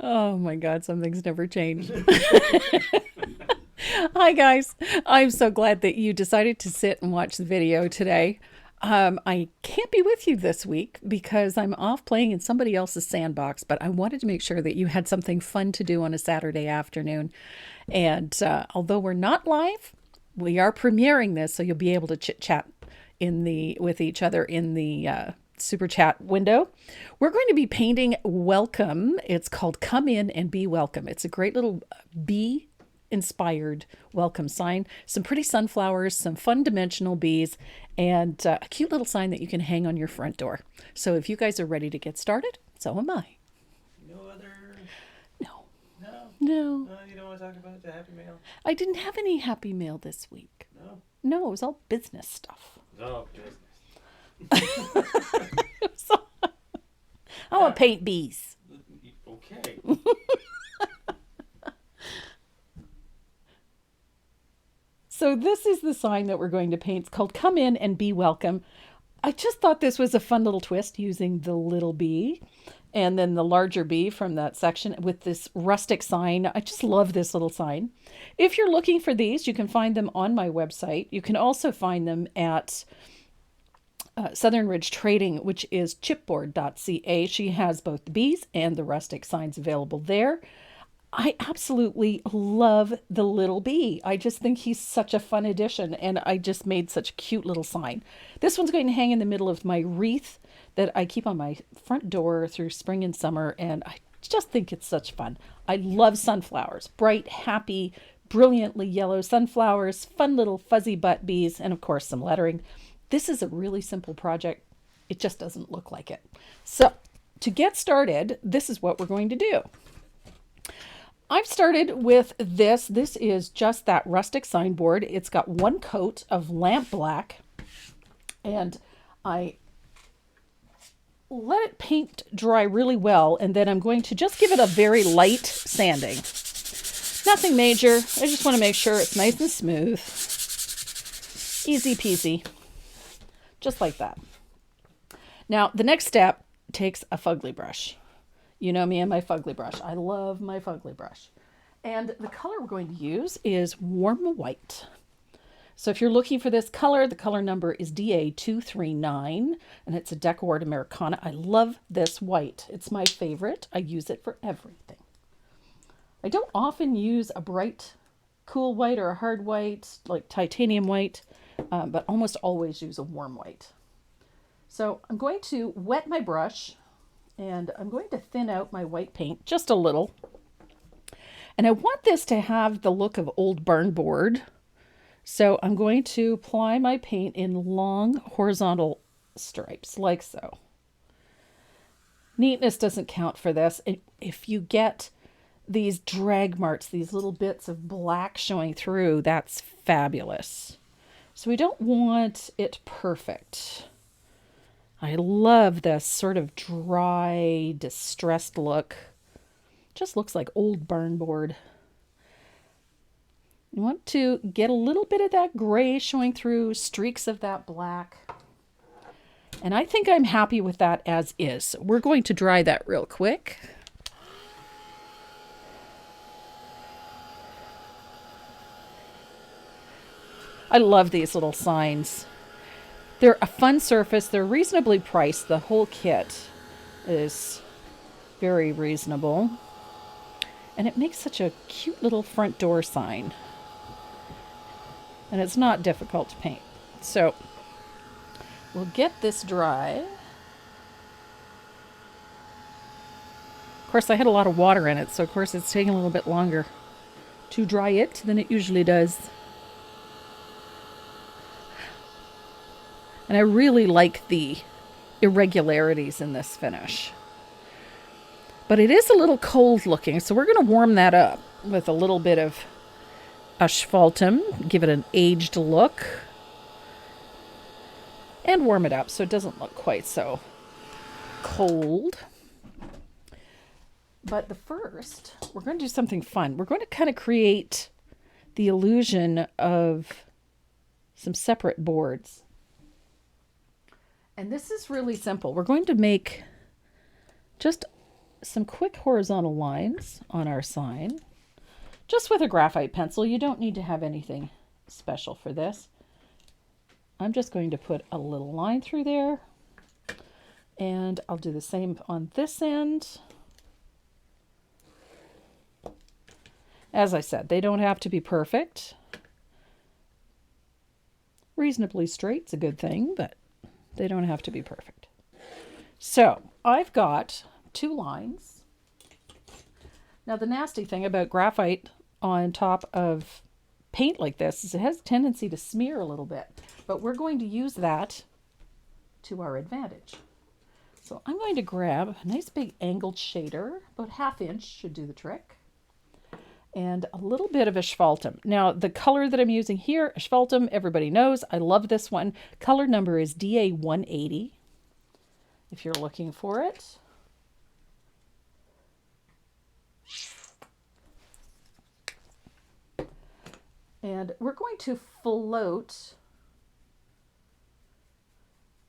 Oh my God, some things never change. Hi, guys. I'm so glad that you decided to sit and watch the video today. I can't be with you this week because I'm off playing in somebody else's sandbox, but I wanted to make sure that you had something fun to do on a Saturday afternoon. And although we're not live, we are premiering this, so you'll be able to chit chat with each other in the super chat window. We're going to be painting Welcome. It's called Come In and Be Welcome. It's a great little bee inspired welcome sign, some pretty sunflowers, some fun dimensional bees, and a cute little sign that you can hang on your front door. So if you guys are ready to get started, so am I. No other. No, No. no, No, you don't want to talk about the happy mail. I didn't have any happy mail this week. No. No, it was all business stuff. No business. So, I want to paint bees. Okay. So this is the sign that we're going to paint. It's called Come In and Be Welcome. I just thought this was a fun little twist using the little bee and then the larger bee from that section with this rustic sign. I just love this little sign. If you're looking for these, you can find them on my website. You can also find them at Southern Ridge Trading, which is chipboard.ca. She has both the bees and the rustic signs available there. I absolutely love the little bee. I just think he's such a fun addition, and I just made such a cute little sign. This one's going to hang in the middle of my wreath that I keep on my front door through spring and summer, and I just think it's such fun. I love sunflowers, bright, happy, brilliantly yellow sunflowers, fun little fuzzy butt bees, and of course some lettering. This is a really simple project. It just doesn't look like it. So to get started, this is what we're going to do. I've started with this. This is just that rustic signboard. It's got one coat of lamp black, and I let it paint dry really well, and then I'm going to just give it a very light sanding. Nothing major. I just want to make sure it's nice and smooth. Easy peasy. Just like that. Now, the next step takes a fugly brush. You know me and my fugly brush. I love my fugly brush. And the color we're going to use is warm white. So if you're looking for this color, the color number is DA239, and it's a Decor Americana. I love this white. It's my favorite. I use it for everything. I don't often use a bright, cool white or a hard white, like titanium white, but almost always use a warm white. So I'm going to wet my brush, and I'm going to thin out my white paint just a little. And I want this to have the look of old barn board. So I'm going to apply my paint in long horizontal stripes, like so. Neatness doesn't count for this. If you get these drag marks, these little bits of black showing through, that's fabulous. So we don't want it perfect. I love this sort of dry, distressed look. Just looks like old barn board. You want to get a little bit of that gray showing through, streaks of that black. And I think I'm happy with that as is. We're going to dry that real quick. I love these little signs. They're a fun surface. They're reasonably priced. The whole kit is very reasonable. And it makes such a cute little front door sign. And it's not difficult to paint. So we'll get this dry. Of course, I had a lot of water in it, so of course it's taking a little bit longer to dry it than it usually does. And I really like the irregularities in this finish. But it is a little cold looking, so we're going to warm that up with a little bit of asphaltum, give it an aged look, and warm it up so it doesn't look quite so cold. But first, we're going to do something fun. We're going to kind of create the illusion of some separate boards. And this is really simple. We're going to make just some quick horizontal lines on our sign, just with a graphite pencil. You don't need to have anything special for this. I'm just going to put a little line through there, and I'll do the same on this end. As I said, they don't have to be perfect. Reasonably straight's a good thing, but they don't have to be perfect. So I've got 2 lines. Now the nasty thing about graphite on top of paint like this is it has a tendency to smear a little bit, but we're going to use that to our advantage. So I'm going to grab a nice big angled shader, about 1/2 inch should do the trick, and a little bit of asphaltum. Now the color that I'm using here, asphaltum, everybody knows, I love this one. Color number is DA180 if you're looking for it. And we're going to float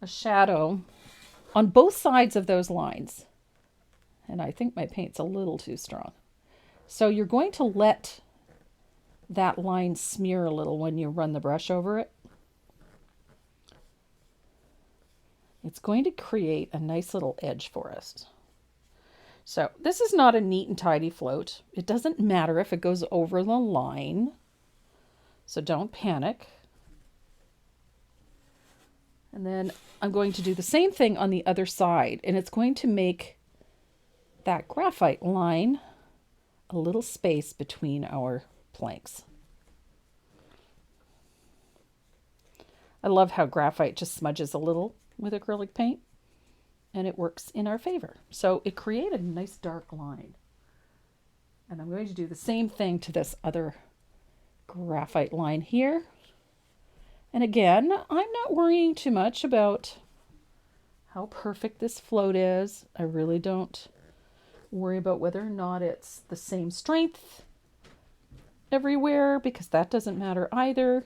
a shadow on both sides of those lines. And I think my paint's a little too strong. So you're going to let that line smear a little when you run the brush over it. It's going to create a nice little edge for us. So this is not a neat and tidy float. It doesn't matter if it goes over the line. So don't panic. And then I'm going to do the same thing on the other side, and it's going to make that graphite line a little space between our planks. I love how graphite just smudges a little with acrylic paint, and it works in our favor. So it created a nice dark line. And I'm going to do the same thing to this other graphite line here. And again, I'm not worrying too much about how perfect this float is. I really don't worry about whether or not it's the same strength everywhere, because that doesn't matter either.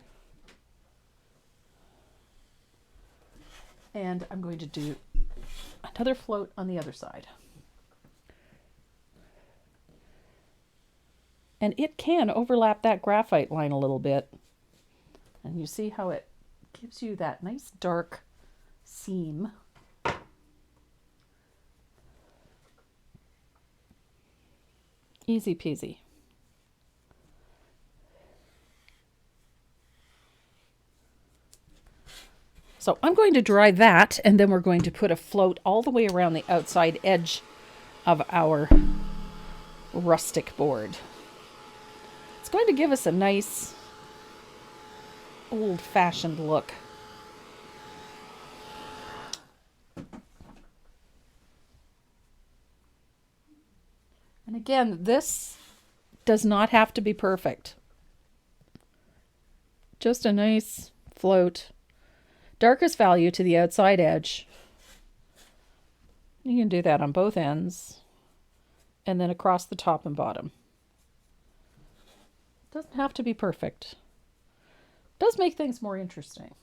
And I'm going to do another float on the other side. And it can overlap that graphite line a little bit. And you see how it gives you that nice dark seam. Easy peasy. So I'm going to dry that, and then we're going to put a float all the way around the outside edge of our rustic board. It's going to give us a nice old-fashioned look. And again, this does not have to be perfect. Just a nice float. Darkest value to the outside edge. You can do that on both ends, and then across the top and bottom. Doesn't have to be perfect. Does make things more interesting.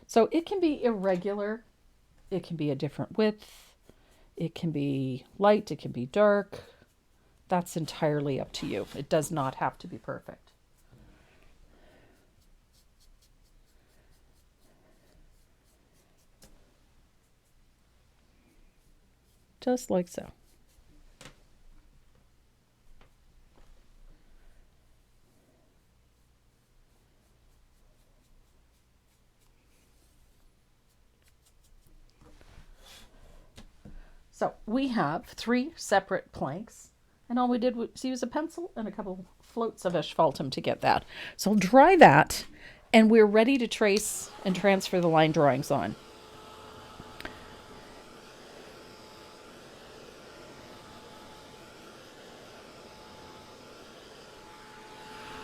So it can be irregular. It can be a different width. It can be light. It can be dark. That's entirely up to you. It does not have to be perfect. Just like so. So we have 3 separate planks, and all we did was use a pencil and a couple floats of asphaltum to get that. So I'll dry that, and we're ready to trace and transfer the line drawings on.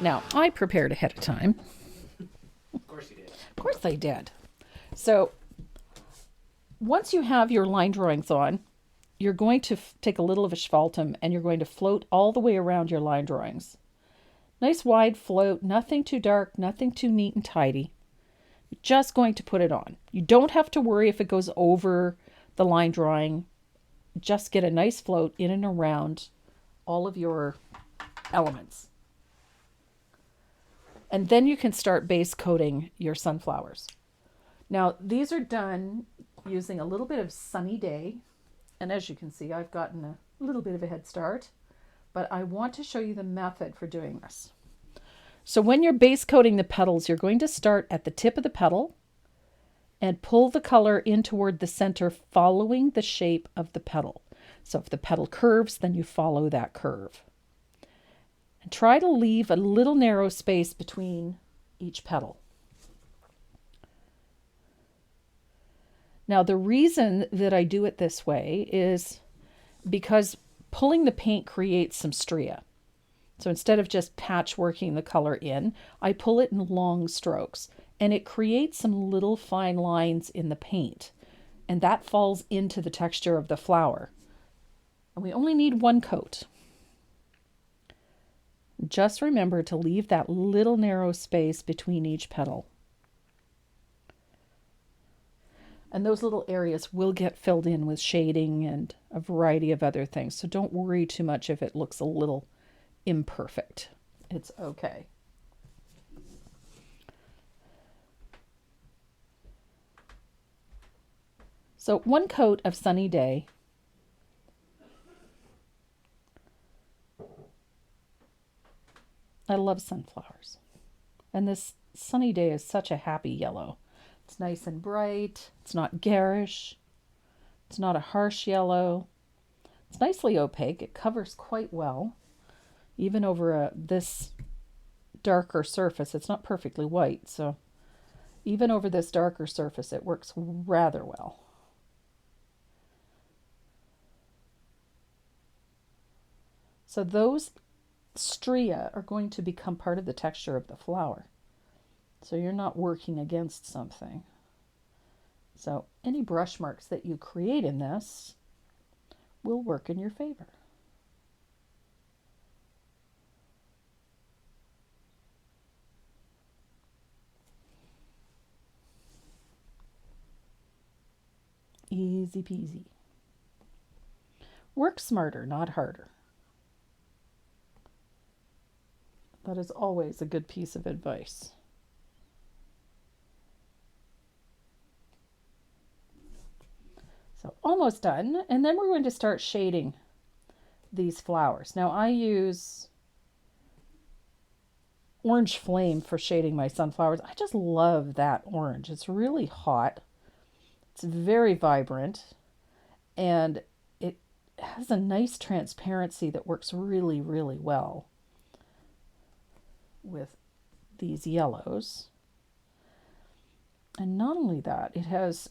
Now, I prepared ahead of time. Of course you did. Of course I did. So once you have your line drawings on, you're going to take a little of asphaltum and you're going to float all the way around your line drawings. Nice wide float, nothing too dark, nothing too neat and tidy. You're just going to put it on. You don't have to worry if it goes over the line drawing. Just get a nice float in and around all of your elements. And then you can start base coating your sunflowers. Now, these are done using a little bit of Sunny Day. And as you can see, I've gotten a little bit of a head start. But I want to show you the method for doing this. So when you're base coating the petals, you're going to start at the tip of the petal and pull the color in toward the center, following the shape of the petal. So if the petal curves, then you follow that curve. And try to leave a little narrow space between each petal. Now, the reason that I do it this way is because pulling the paint creates some stria. So instead of just patchworking the color in, I pull it in long strokes, and it creates some little fine lines in the paint, and that falls into the texture of the flower. And we only need one coat. Just remember to leave that little narrow space between each petal. And those little areas will get filled in with shading and a variety of other things. So don't worry too much if it looks a little imperfect. It's okay. So one coat of Sunny Day. I love sunflowers. And this Sunny Day is such a happy yellow. It's nice and bright. It's not garish. It's not a harsh yellow. It's nicely opaque. It covers quite well. Even over this darker surface, it's not perfectly white, so even over this darker surface, it works rather well. So those stria are going to become part of the texture of the flower. So you're not working against something. So any brush marks that you create in this will work in your favor. Easy peasy. Work smarter, not harder. That is always a good piece of advice. So almost done. And then we're going to start shading these flowers. Now I use Orange Flame for shading my sunflowers. I just love that orange. It's really hot. It's very vibrant. And it has a nice transparency that works really, really well with these yellows. And not only that, it has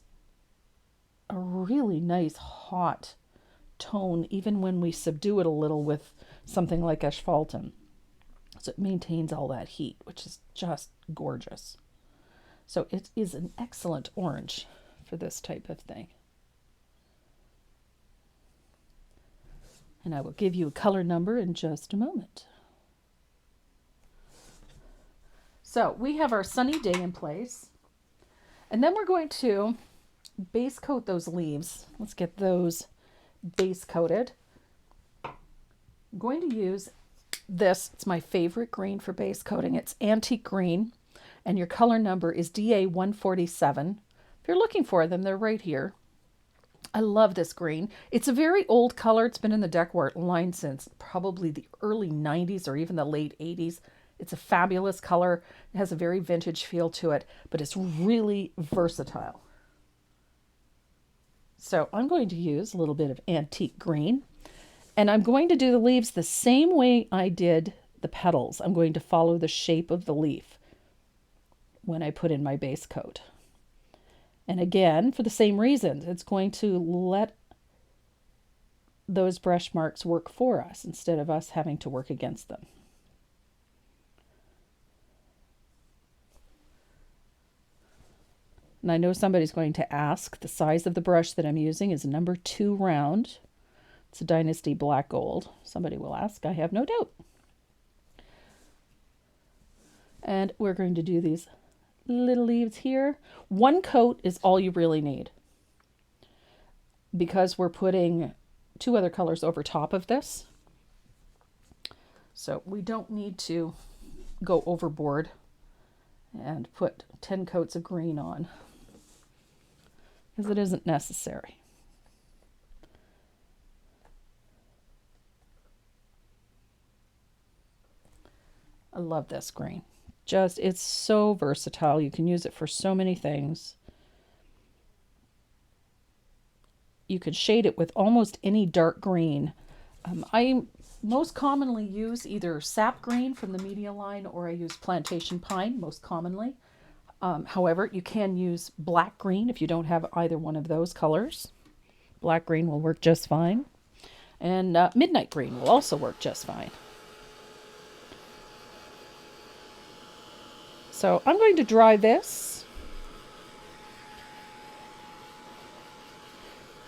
a really nice hot tone even when we subdue it a little with something like asphaltum. So it maintains all that heat, which is just gorgeous. So it is an excellent orange for this type of thing. And I will give you a color number in just a moment. So we have our Sunny Day in place. And then we're going to base coat those leaves. Let's get those base coated. I'm going to use this. It's my favorite green for base coating. It's antique green, and your color number is DA147. If you're looking for them, they're right here. I love this green. It's a very old color. It's been in the decor line since probably the early 90s or even the late 80s. It's a fabulous color. It has a very vintage feel to it, but it's really versatile. So I'm going to use a little bit of antique green, and I'm going to do the leaves the same way I did the petals. I'm going to follow the shape of the leaf when I put in my base coat. And again, for the same reasons, it's going to let those brush marks work for us instead of us having to work against them. And I know somebody's going to ask, the size of the brush that I'm using is number 2 round. It's a Dynasty Black Gold. Somebody will ask, I have no doubt. And we're going to do these little leaves here. One coat is all you really need because we're putting two other colors over top of this. So we don't need to go overboard and put 10 coats of green on because it isn't necessary. I love this green. Just, it's so versatile. You can use it for so many things. You could shade it with almost any dark green. I most commonly use either sap green from the media line, or I use plantation pine most commonly. However, you can use black green if you don't have either one of those colors. Black green will work just fine. And midnight green will also work just fine. So I'm going to dry this.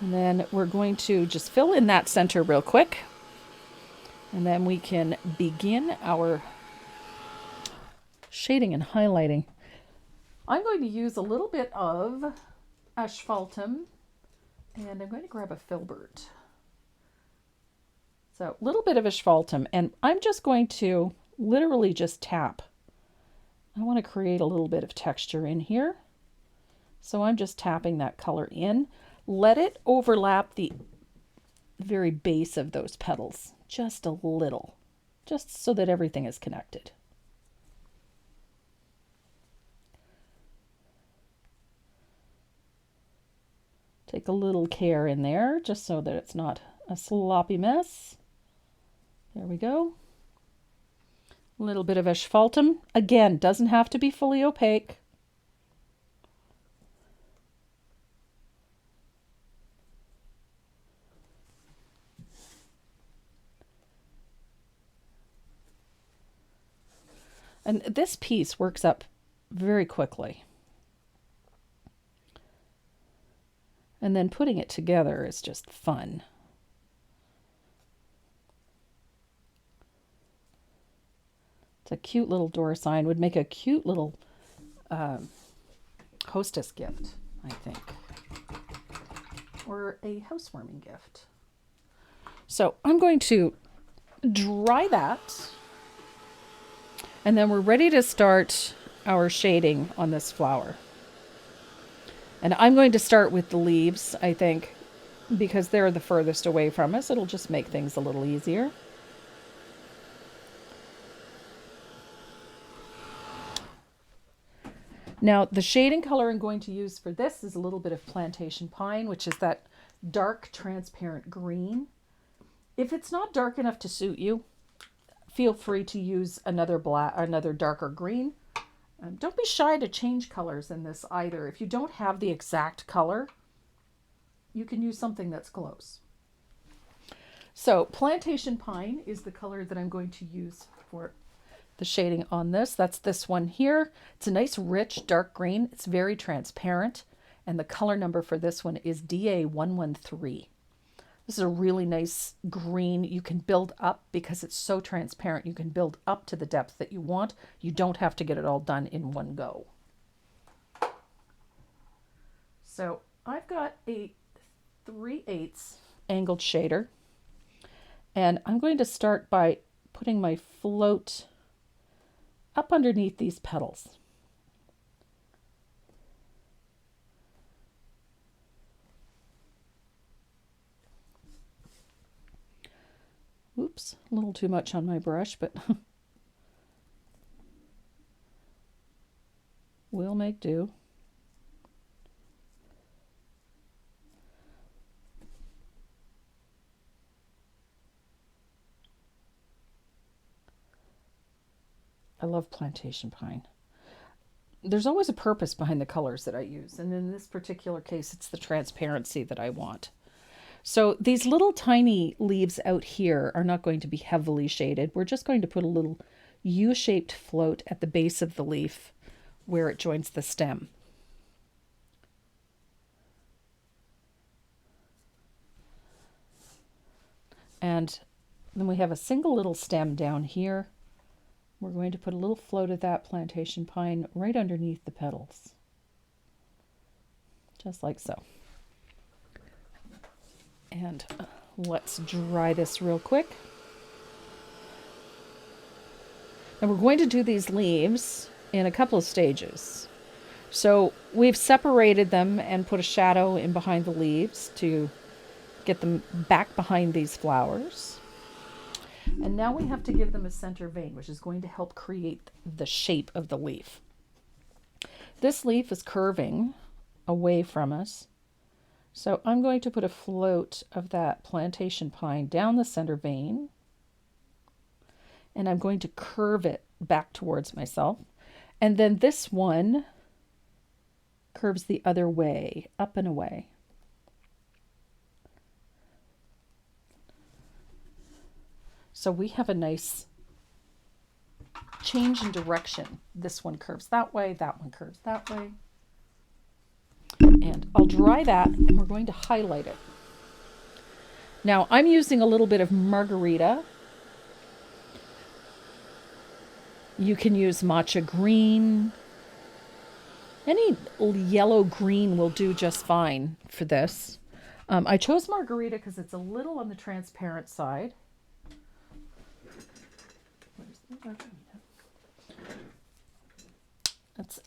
And then we're going to just fill in that center real quick. And then we can begin our shading and highlighting. I'm going to use a little bit of asphaltum, and I'm going to grab a filbert. So a little bit of asphaltum, and I'm just going to literally just tap. I want to create a little bit of texture in here. So I'm just tapping that color in. Let it overlap the very base of those petals, just a little, just so that everything is connected. Take a little care in there, just so that it's not a sloppy mess. There we go. A little bit of asphaltum. Again, doesn't have to be fully opaque. And this piece works up very quickly. And then putting it together is just fun. It's a cute little door sign. Would make a cute little hostess gift, I think. Or a housewarming gift. So I'm going to dry that. And then we're ready to start our shading on this flower. And I'm going to start with the leaves, I think, because they're the furthest away from us. It'll just make things a little easier. Now, the shading color I'm going to use for this is a little bit of plantation pine, which is that dark, transparent green. If it's not dark enough to suit you, feel free to use another darker green. Don't be shy to change colors in this either. If you don't have the exact color, you can use something that's close. So plantation pine is the color that I'm going to use for the shading on this. That's this one here. It's a nice rich dark green. It's very transparent. And the color number for this one is DA113. This is a really nice green. You can build up because it's so transparent. You can build up to the depth that you want. You don't have to get it all done in one go. So I've got a 3/8 angled shader. And I'm going to start by putting my float up underneath these petals. Oops, a little too much on my brush, but we'll make do. I love plantation pine. There's always a purpose behind the colors that I use, and in this particular case, it's the transparency that I want. So these little tiny leaves out here are not going to be heavily shaded. We're just going to put a little U-shaped float at the base of the leaf where it joins the stem. And then we have a single little stem down here. we're going to put a little float of that plantation pine right underneath the petals. Just like so. And let's dry this real quick. And we're going to do these leaves in a couple of stages. So we've separated them and put a shadow in behind the leaves to get them back behind these flowers. And now we have to give them a center vein, which is going to help create the shape of the leaf. This leaf is curving away from us. So I'm going to put a float of that plantation pine down the center vein. And I'm going to curve it back towards myself. And then this one curves the other way, up and away. So we have a nice change in direction. This one curves that way, that one curves that way. And I'll dry that and we're going to highlight it. Now I'm using a little bit of margarita. You can use matcha green. Any yellow green will do just fine for this. I chose margarita because it's a little on the transparent side.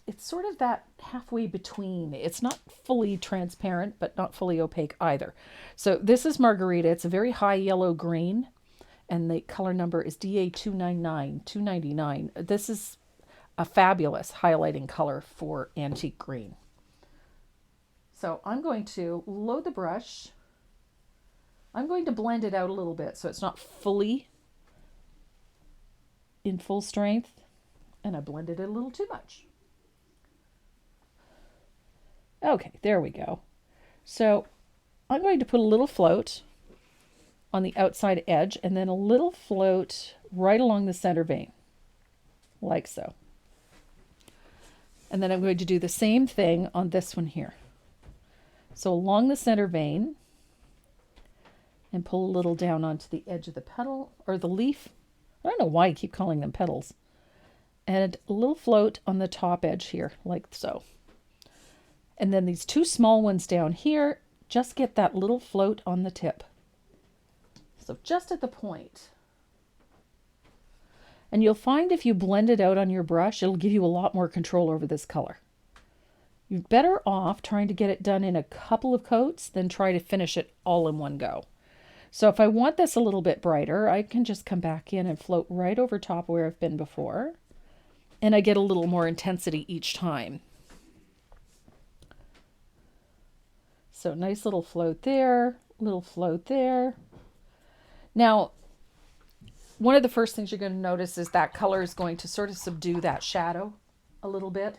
It's sort of that halfway between. It's not fully transparent, but not fully opaque either. So this is margarita. It's a very high yellow green, and the color number is DA299. This is a fabulous highlighting color for antique green. So I'm going to load the brush. I'm going to blend it out a little bit so it's not fully in full strength, and I blended it a little too much. Okay, there we go. So I'm going to put a little float on the outside edge and then a little float right along the center vein, like so. And then I'm going to do the same thing on this one here. So along the center vein, and pull a little down onto the edge of the petal or the leaf. I don't know why I keep calling them petals. And a little float on the top edge here, like so. And then these two small ones down here, just get that little float on the tip. So just at the point. And you'll find if you blend it out on your brush, it'll give you a lot more control over this color. You're better off trying to get it done in a couple of coats than try to finish it all in one go. So if I want this a little bit brighter, I can just come back in and float right over top where I've been before. And I get a little more intensity each time. So nice little float there, little float there. Now, one of the first things you're going to notice is that color is going to sort of subdue that shadow a little bit.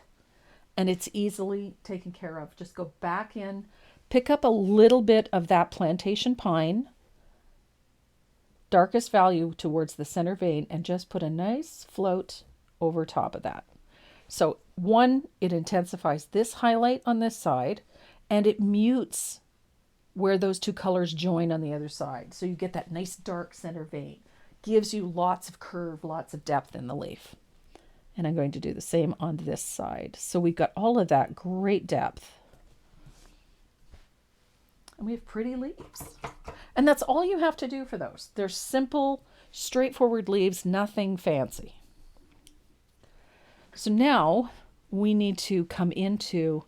And it's easily taken care of. Just go back in, pick up a little bit of that plantation pine, darkest value towards the center vein, and just put a nice float over top of that. So one, it intensifies this highlight on this side, and it mutes where those two colors join on the other side. So you get that nice dark center vein. Gives you lots of curve, lots of depth in the leaf. And I'm going to do the same on this side. So we've got all of that great depth. And we have pretty leaves. And that's all you have to do for those. They're simple, straightforward leaves, nothing fancy. So now we need to come into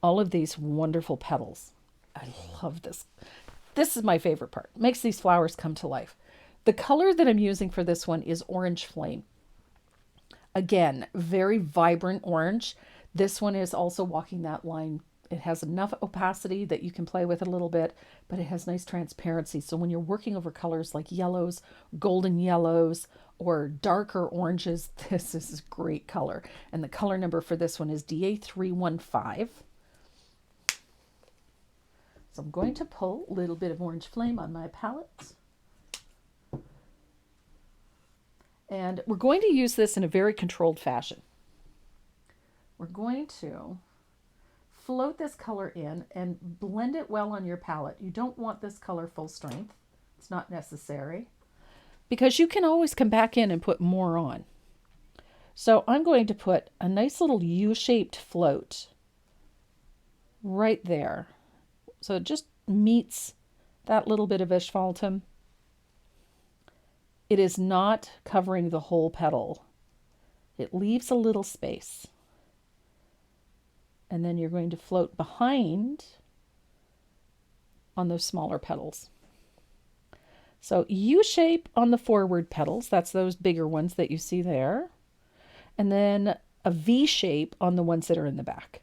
all of these wonderful petals. I love this. This is my favorite part. It makes these flowers come to life. The color that I'm using for this one is Orange Flame. Again, very vibrant orange. This one is also walking that line. It has enough opacity that you can play with it a little bit, but it has nice transparency. So when you're working over colors like yellows, golden yellows, or darker oranges, this is a great color. And the color number for this one is DA315. So I'm going to pull a little bit of Orange Flame on my palette. And we're going to use this in a very controlled fashion. We're going to float this color in and blend it well on your palette. You don't want this color full strength. It's not necessary. Because you can always come back in and put more on. So I'm going to put a nice little U-shaped float right there. So it just meets that little bit of asphaltum. It is not covering the whole petal. It leaves a little space. And then you're going to float behind on those smaller petals. So U-shape on the forward petals, that's those bigger ones that you see there. And then a V shape on the ones that are in the back.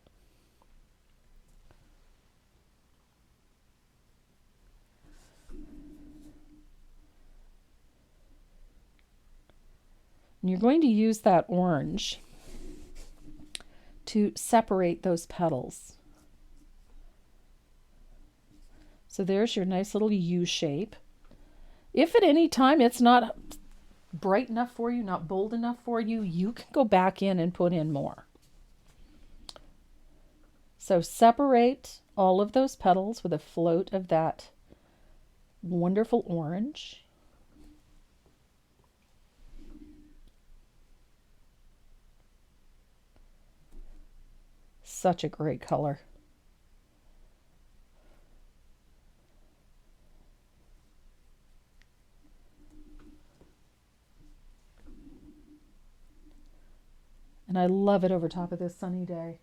And you're going to use that orange to separate those petals. So there's your nice little U shape. If at any time it's not bright enough for you, not bold enough for you, you can go back in and put in more. So separate all of those petals with a float of that wonderful orange. Such a great color. And I love it over top of this sunny day.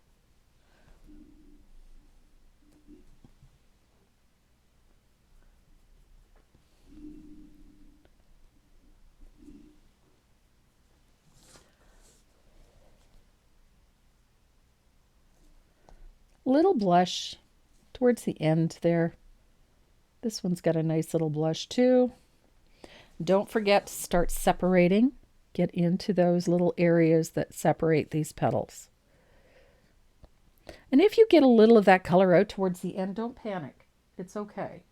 Little blush towards the end there. This one's got a nice little blush too. Don't forget to start separating. Get into those little areas that separate these petals. And if you get a little of that color out towards the end, don't panic. It's okay.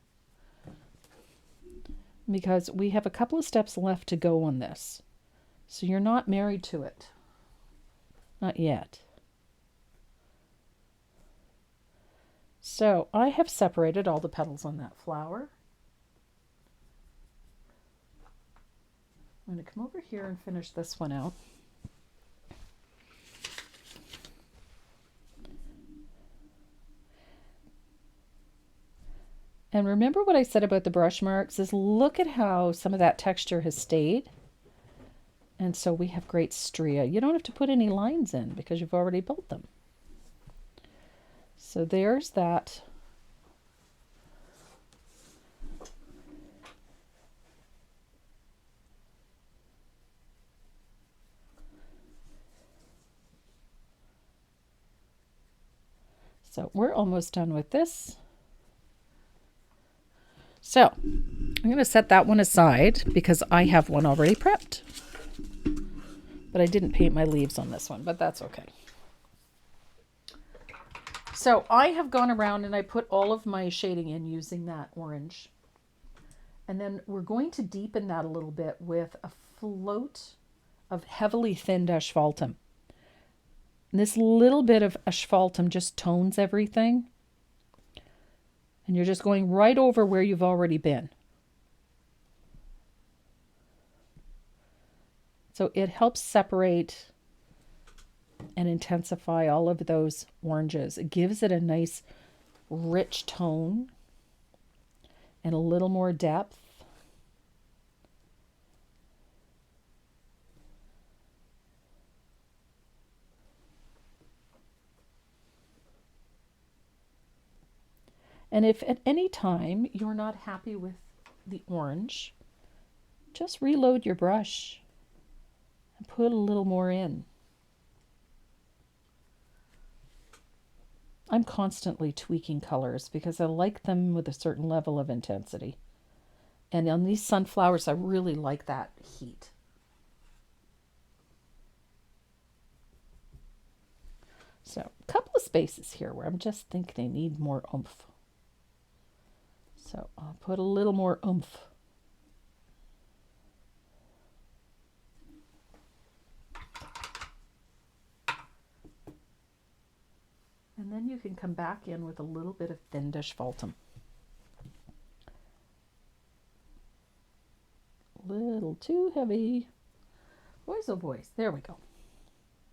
Because we have a couple of steps left to go on this. So you're not married to it. Not yet. So I have separated all the petals on that flower. I'm going to come over here and finish this one out. And remember what I said about the brush marks is look at how some of that texture has stayed. And so we have great stria. You don't have to put any lines in because you've already built them. So there's that. So we're almost done with this. So I'm going to set that one aside because I have one already prepped. But I didn't paint my leaves on this one, but that's okay. So I have gone around and I put all of my shading in using that orange. And then we're going to deepen that a little bit with a float of heavily thinned asphaltum. And this little bit of asphaltum just tones everything. And you're just going right over where you've already been. So it helps separate and intensify all of those oranges. It gives it a nice rich tone and a little more depth. And if at any time you're not happy with the orange, just reload your brush and put a little more in. I'm constantly tweaking colors because I like them with a certain level of intensity. And on these sunflowers, I really like that heat. So a couple of spaces here where I'm just think they need more oomph. So I'll put a little more oomph. And then you can come back in with a little bit of thin asphaltum. A little too heavy. Boys, oh boys, there we go.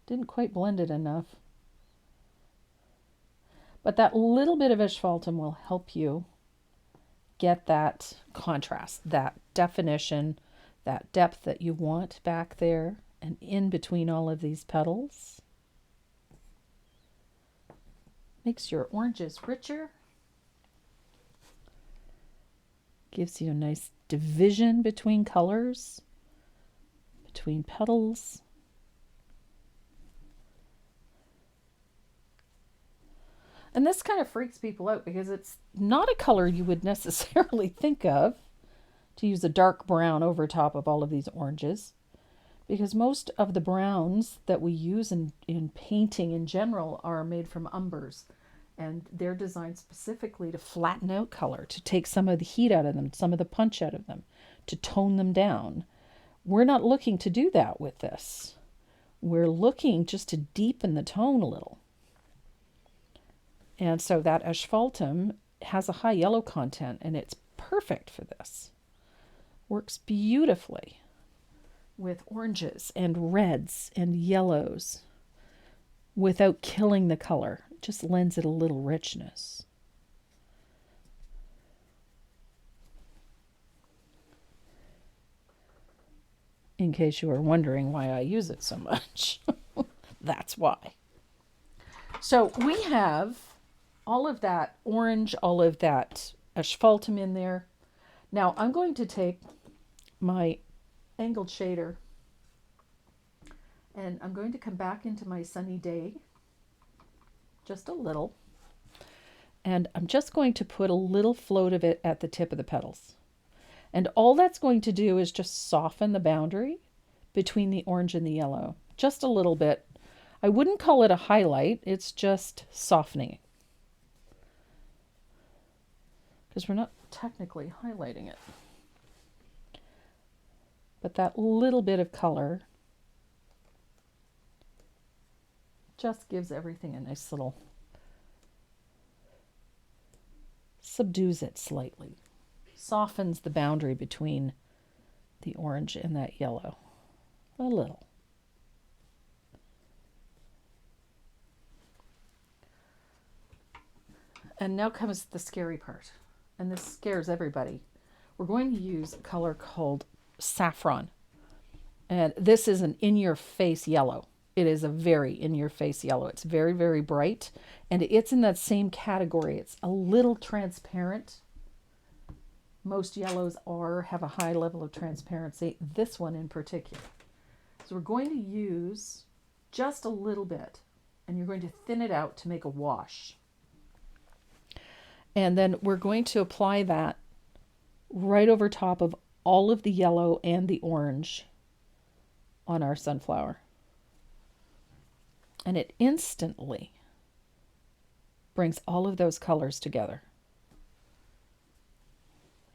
Didn't quite blend it enough. But that little bit of asphaltum will help you get that contrast, that definition, that depth that you want back there and in between all of these petals. Makes your oranges richer. Gives you a nice division between colors, between petals. And this kind of freaks people out because it's not a color you would necessarily think of to use a dark brown over top of all of these oranges, because most of the browns that we use in painting in general are made from umbers, and they're designed specifically to flatten out color, to take some of the heat out of them, some of the punch out of them, to tone them down. We're not looking to do that with this. We're looking just to deepen the tone a little. And so that asphaltum has a high yellow content, and it's perfect for this. Works beautifully with oranges and reds and yellows without killing the color. It just lends it a little richness. In case you were wondering why I use it so much, that's why. So we have all of that orange, all of that asphaltum in there. Now I'm going to take my angled shader and I'm going to come back into my sunny day just a little, and I'm just going to put a little float of it at the tip of the petals. And all that's going to do is just soften the boundary between the orange and the yellow, just a little bit. I wouldn't call it a highlight, it's just softening, because we're not technically highlighting it. But that little bit of color just gives everything a nice little, subdues it slightly, softens the boundary between the orange and that yellow a little. And now comes the scary part, and this scares everybody. We're going to use a color called saffron, and this is an in-your-face yellow. It is a very in-your-face yellow. It's very, very bright, and it's in that same category. It's a little transparent. Most yellows have a high level of transparency, this one in particular. So we're going to use just a little bit, and you're going to thin it out to make a wash. And then we're going to apply that right over top of all of the yellow and the orange on our sunflower. And it instantly brings all of those colors together.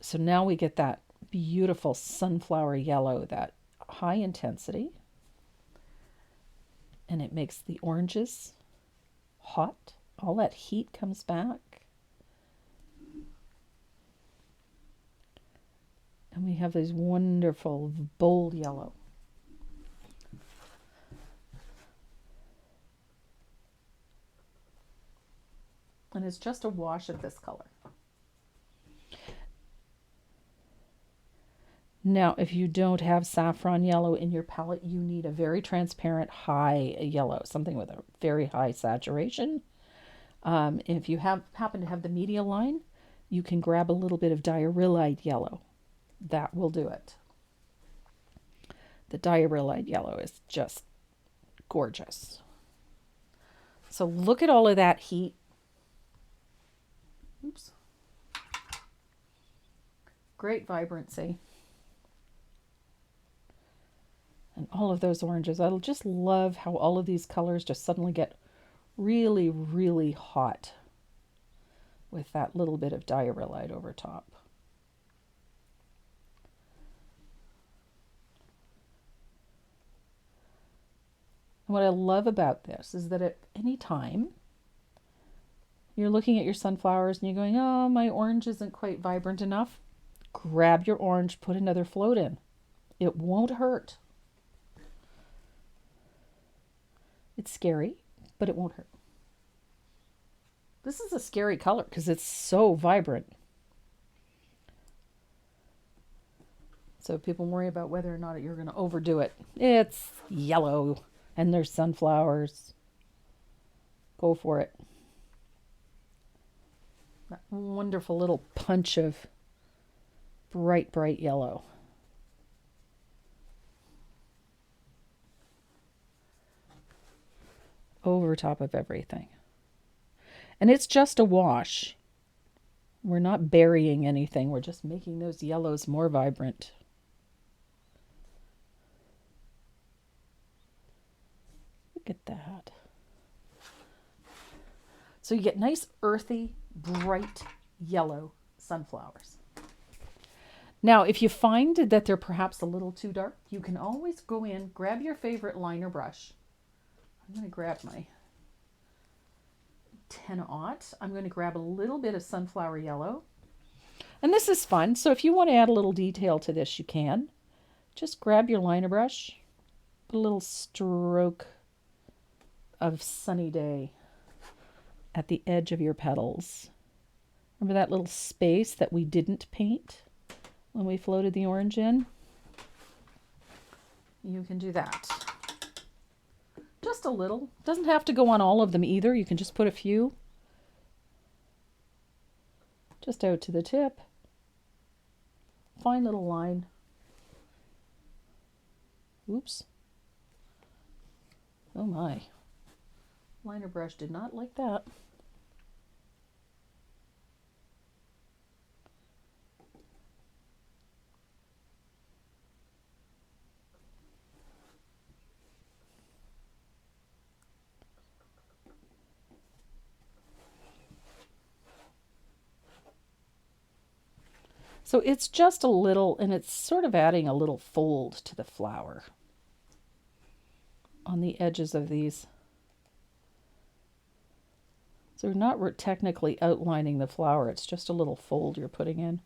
So now we get that beautiful sunflower yellow, that high intensity. And it makes the oranges hot. All that heat comes back. And we have this wonderful bold yellow. And it's just a wash of this color. Now, if you don't have saffron yellow in your palette, you need a very transparent high yellow, something with a very high saturation. If you happen to have the media line, you can grab a little bit of diarrhylide yellow. That will do it. The diarrhylide yellow is just gorgeous. So look at all of that heat. Oops. Great vibrancy. And all of those oranges. I just love how all of these colors just suddenly get really, really hot with that little bit of diarrhylide over top. And what I love about this is that at any time you're looking at your sunflowers and you're going, oh, my orange isn't quite vibrant enough, grab your orange, put another float in. It won't hurt. It's scary, but it won't hurt. This is a scary color because it's so vibrant. So people worry about whether or not you're going to overdo it. It's yellow and there's sunflowers. Go for it. That wonderful little punch of bright, bright yellow. Over top of everything. And it's just a wash. We're not burying anything. We're just making those yellows more vibrant. Look at that. So you get nice, earthy, bright yellow sunflowers. Now, if you find that they're perhaps a little too dark, you can always go in, grab your favorite liner brush. I'm going to grab my 10-aught. I'm going to grab a little bit of sunflower yellow. And this is fun. So if you want to add a little detail to this, you can. Just grab your liner brush, put a little stroke of sunny day at the edge of your petals. Remember that little space that we didn't paint when we floated the orange in? You can do that. Just a little. Doesn't have to go on all of them either. You can just put a few just out to the tip. Fine little line. Oops. Oh my. Liner brush did not like that. So it's just a little, and it's sort of adding a little fold to the flower on the edges of these. So we're not technically outlining the flower, it's just a little fold you're putting in.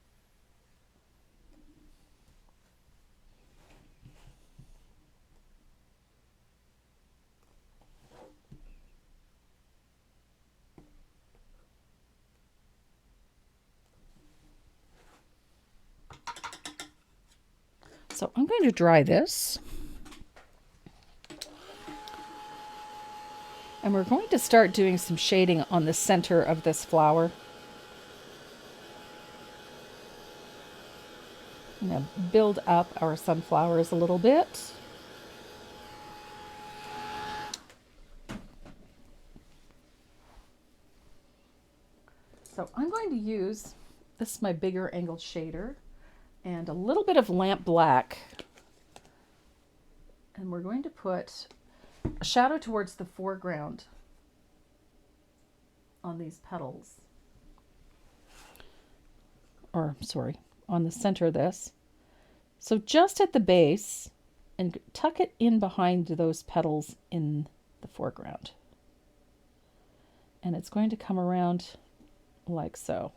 So I'm going to dry this. And we're going to start doing some shading on the center of this flower. I'm going to build up our sunflowers a little bit. So I'm going to use, this is my bigger angled shader, and a little bit of lamp black. And we're going to put a shadow towards the foreground on these petals. Or, sorry, on the center of this. So just at the base, and tuck it in behind those petals in the foreground. And it's going to come around like so.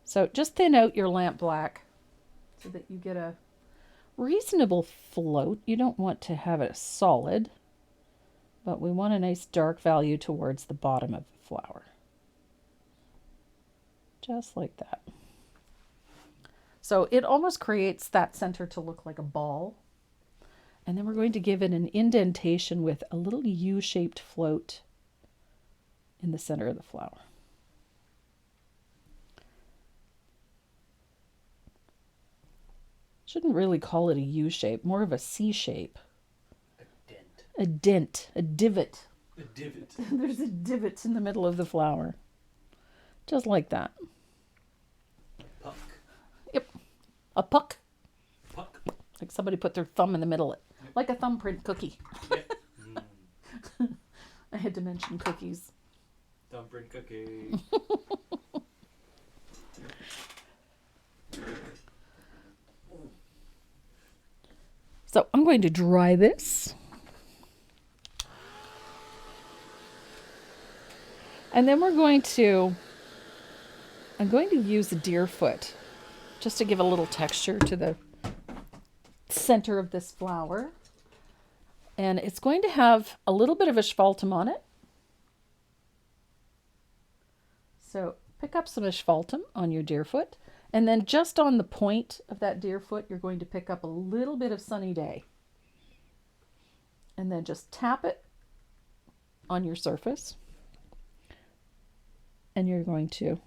So just thin out your lamp black so that you get a reasonable float. You don't want to have it solid, but we want a nice dark value towards the bottom of the flower. Just like that. So it almost creates that center to look like a ball. And then we're going to give it an indentation with a little U-shaped float in the center of the flower. Shouldn't really call it a U shape, more of a C shape. A dent. A dent, a divot. A divot. There's a divot in the middle of the flower. Just like that. Puck. Yep. A puck. Puck. Like somebody put their thumb in the middle. Like a thumbprint cookie. Yep. I had to mention cookies. Thumbprint cookie. So I'm going to dry this. And then I'm going to use a deer foot just to give a little texture to the center of this flower. And it's going to have a little bit of asphaltum on it. So pick up some asphaltum on your deer foot. And then just on the point of that deer foot, you're going to pick up a little bit of Sunny Day. And then just tap it on your surface. And you're going to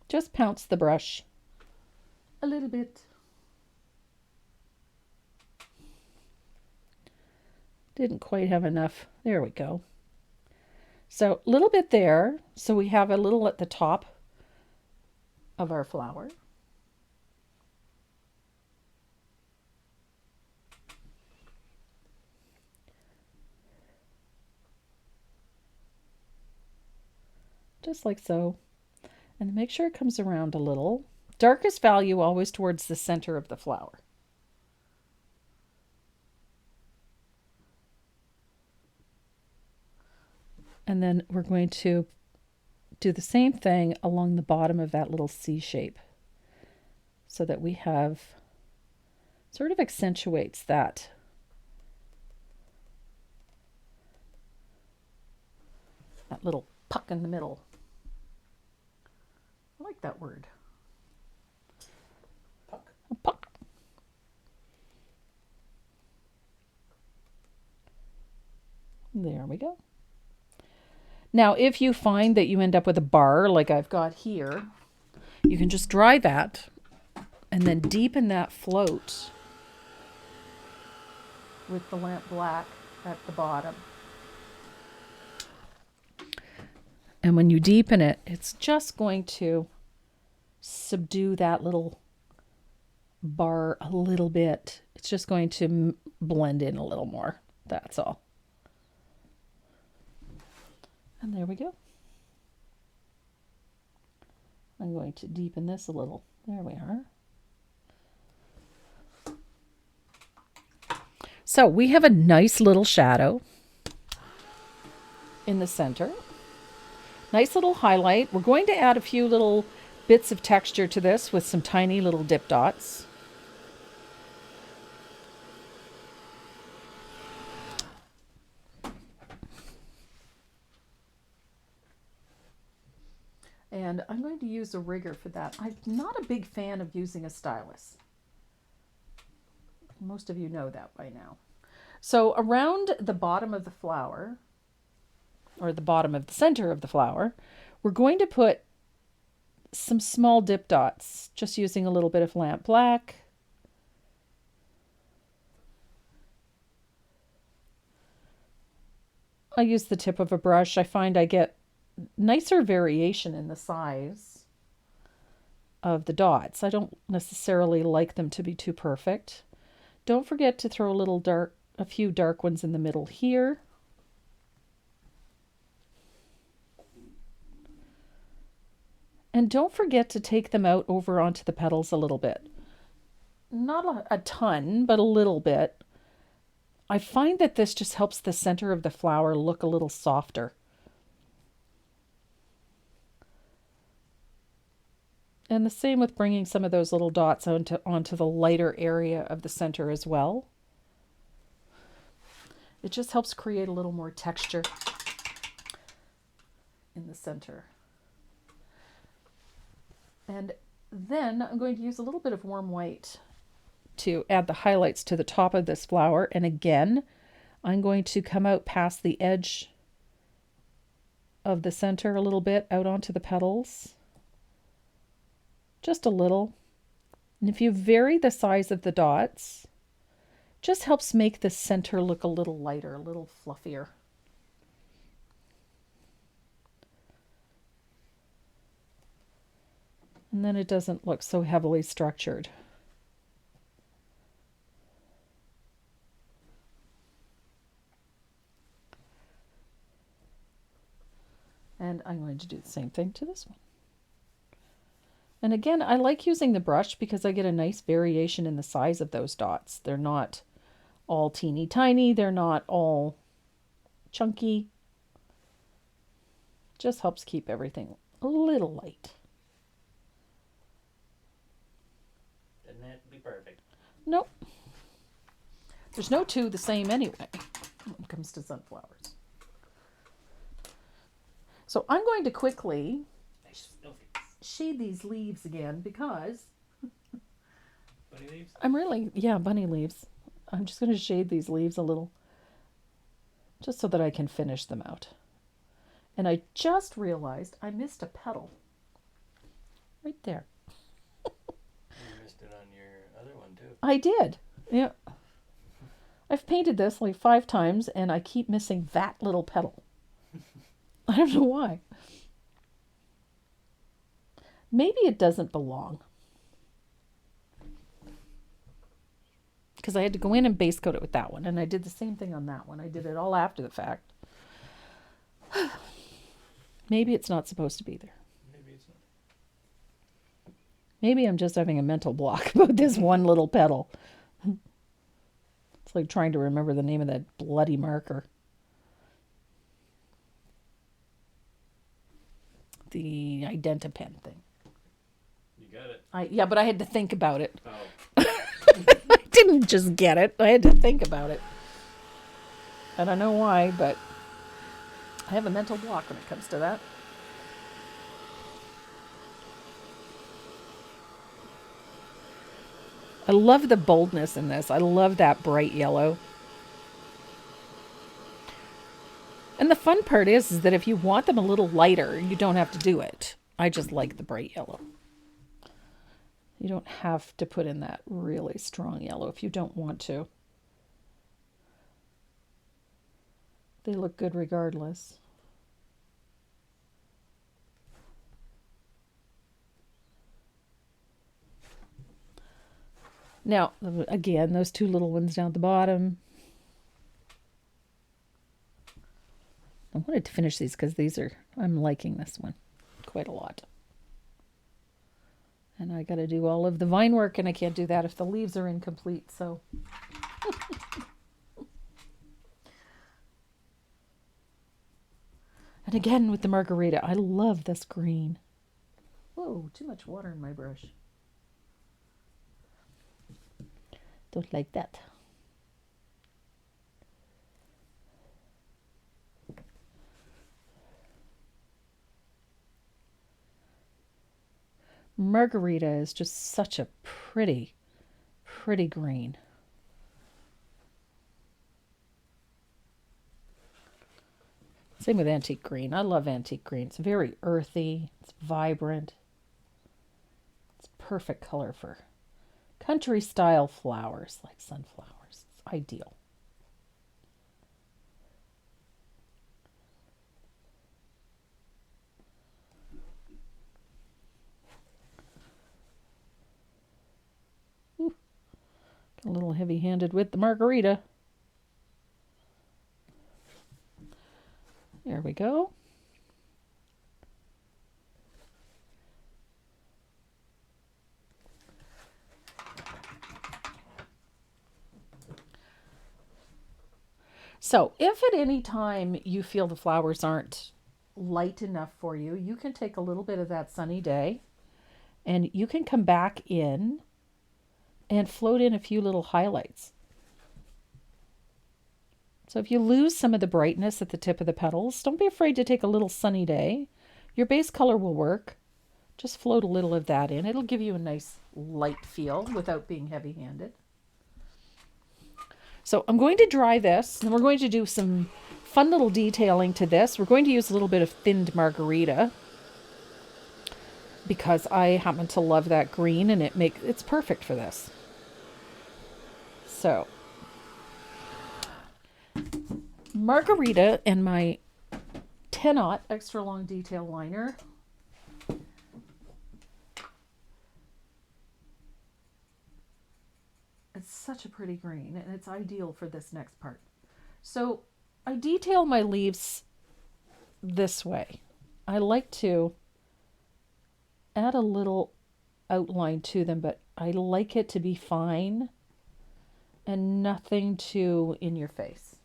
just pounce the brush a little bit. Didn't quite have enough. There we go. So a little bit there. So we have a little at the top of our flower. Just like so. And make sure it comes around a little. Darkest value always towards the center of the flower. And then we're going to do the same thing along the bottom of that little C shape so that we have, sort of accentuates that. That little puck in the middle. I like that word. Puck. A puck. There we go. Now, if you find that you end up with a bar like I've got here, you can just dry that and then deepen that float with the lamp black at the bottom. And when you deepen it, it's just going to subdue that little bar a little bit. It's just going to blend in a little more. That's all. And there we go. I'm going to deepen this a little. There we are. So we have a nice little shadow in the center. Nice little highlight. We're going to add a few little bits of texture to this with some tiny little dip dots. And I'm going to use a rigger for that. I'm not a big fan of using a stylus. Most of you know that by now. So around the bottom of the flower, or the bottom of the center of the flower, we're going to put some small dip dots, just using a little bit of lamp black. I use the tip of a brush. I find I get nicer variation in the size of the dots. I don't necessarily like them to be too perfect. Don't forget to throw a few dark ones in the middle here. And don't forget to take them out over onto the petals a little bit. Not a ton, but a little bit. I find that this just helps the center of the flower look a little softer. And the same with bringing some of those little dots onto the lighter area of the center as well. It just helps create a little more texture in the center. And then I'm going to use a little bit of warm white to add the highlights to the top of this flower. And again, I'm going to come out past the edge of the center a little bit out onto the petals. Just a little. And if you vary the size of the dots, just helps make the center look a little lighter, a little fluffier. And then it doesn't look so heavily structured. And I'm going to do the same thing to this one. And again, I like using the brush because I get a nice variation in the size of those dots. They're not all teeny tiny. They're not all chunky. Just helps keep everything a little light. Doesn't have to be perfect. Nope. There's no two the same anyway when it comes to sunflowers. So I'm going to quickly shade these leaves again because Bunny leaves? bunny leaves. I'm just going to shade these leaves a little just so that I can finish them out. And I just realized I missed a petal right there. You missed it on your other one too. I did. Yeah. I've painted this like 5 times and I keep missing that little petal. I don't know why. Maybe it doesn't belong. Because I had to go in and base coat it with that one. And I did the same thing on that one. I did it all after the fact. Maybe it's not supposed to be there. Maybe it's not. Maybe I'm just having a mental block about this one little petal. It's like trying to remember the name of that bloody marker. The Identapen thing. You got it. Yeah, but I had to think about it. Oh. I didn't just get it. I had to think about it. I don't know why, but I have a mental block when it comes to that. I love the boldness in this. I love that bright yellow. And the fun part is that if you want them a little lighter, you don't have to do it. I just like the bright yellow. You don't have to put in that really strong yellow if you don't want to. They look good regardless. Now, again, those 2 little ones down at the bottom. I wanted to finish these because I'm liking this one quite a lot. And I got to do all of the vine work, and I can't do that if the leaves are incomplete, so. And again, with the margarita, I love this green. Whoa, too much water in my brush. Don't like that. Margarita is just such a pretty, pretty green. Same with antique green. I love antique green. It's very earthy. It's vibrant. It's perfect color for country style flowers like sunflowers. It's ideal. Ooh, a little heavy-handed with the margarita. There we go. So if at any time you feel the flowers aren't light enough for you, you can take a little bit of that sunny day and you can come back in and float in a few little highlights. So if you lose some of the brightness at the tip of the petals, don't be afraid to take a little sunny day. Your base color will work. Just float a little of that in. It'll give you a nice light feel without being heavy-handed. So I'm going to dry this, and we're going to do some fun little detailing to this. We're going to use a little bit of thinned margarita because I happen to love that green, and it's perfect for this. So margarita and my 10-aught extra long detail liner. It's such a pretty green, and it's ideal for this next part. So I detail my leaves this way. I like to add a little outline to them, but I like it to be fine and nothing too in your face.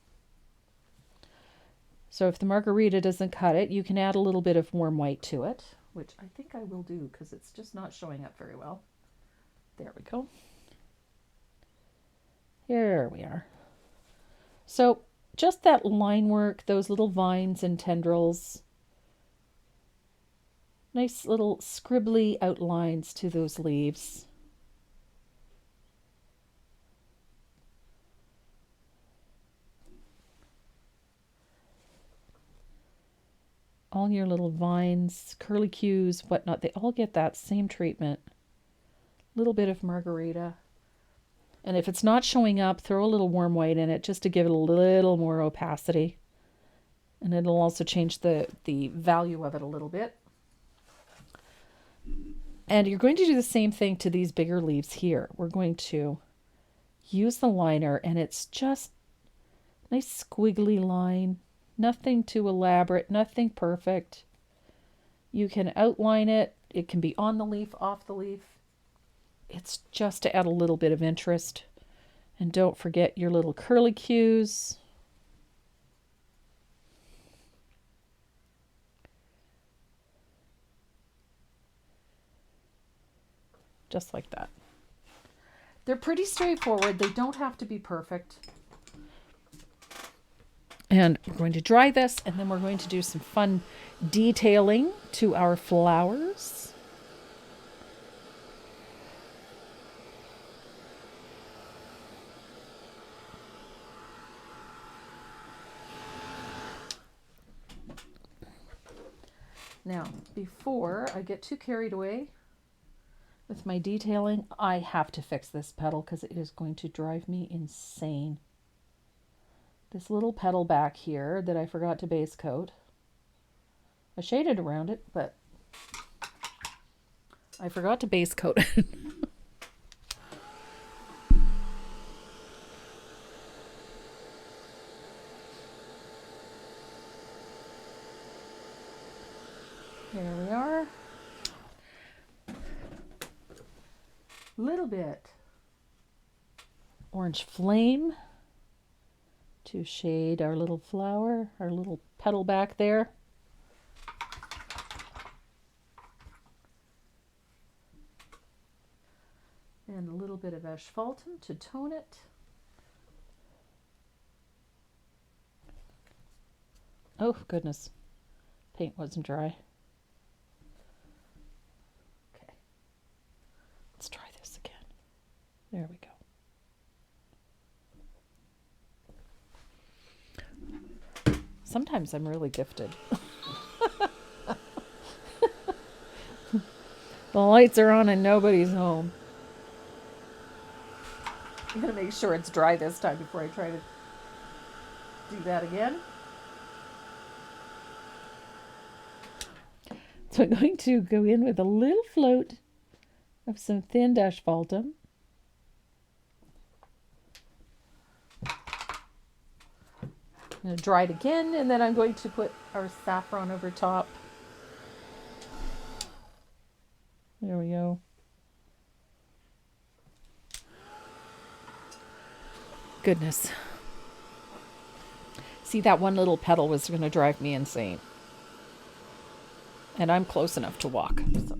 So if the margarita doesn't cut it, you can add a little bit of warm white to it, which I think I will do because it's just not showing up very well. There we go. Here we are. So just that line work, those little vines and tendrils, nice little scribbly outlines to those leaves. All your little vines, curlicues, whatnot, they all get that same treatment. Little bit of margarita. And if it's not showing up, throw a little warm white in it just to give it a little more opacity. And it'll also change the value of it a little bit. And you're going to do the same thing to these bigger leaves here. We're going to use the liner, and it's just nice squiggly line. Nothing too elaborate, nothing perfect. You can outline it. It can be on the leaf, off the leaf. It's just to add a little bit of interest. And don't forget your little curlicues. Just like that. They're pretty straightforward. They don't have to be perfect. And we're going to dry this, and then we're going to do some fun detailing to our flowers. Now, before I get too carried away with my detailing, I have to fix this petal because it is going to drive me insane. This little petal back here that I forgot to base coat. I shaded around it, but I forgot to base coat it. There we are. Little bit orange flame to shade our little flower, our little petal back there. And a little bit of asphaltum to tone it. Oh, goodness. Paint wasn't dry. Okay. Let's try this again. There we go. Sometimes I'm really gifted. The lights are on and nobody's home. I'm going to make sure it's dry this time before I try to do that again. So I'm going to go in with a little float of some thin asphaltum. I'm going to dry it again, and then I'm going to put our saffron over top. There we go. Goodness. See, that one little petal was going to drive me insane. And I'm close enough to walk. So.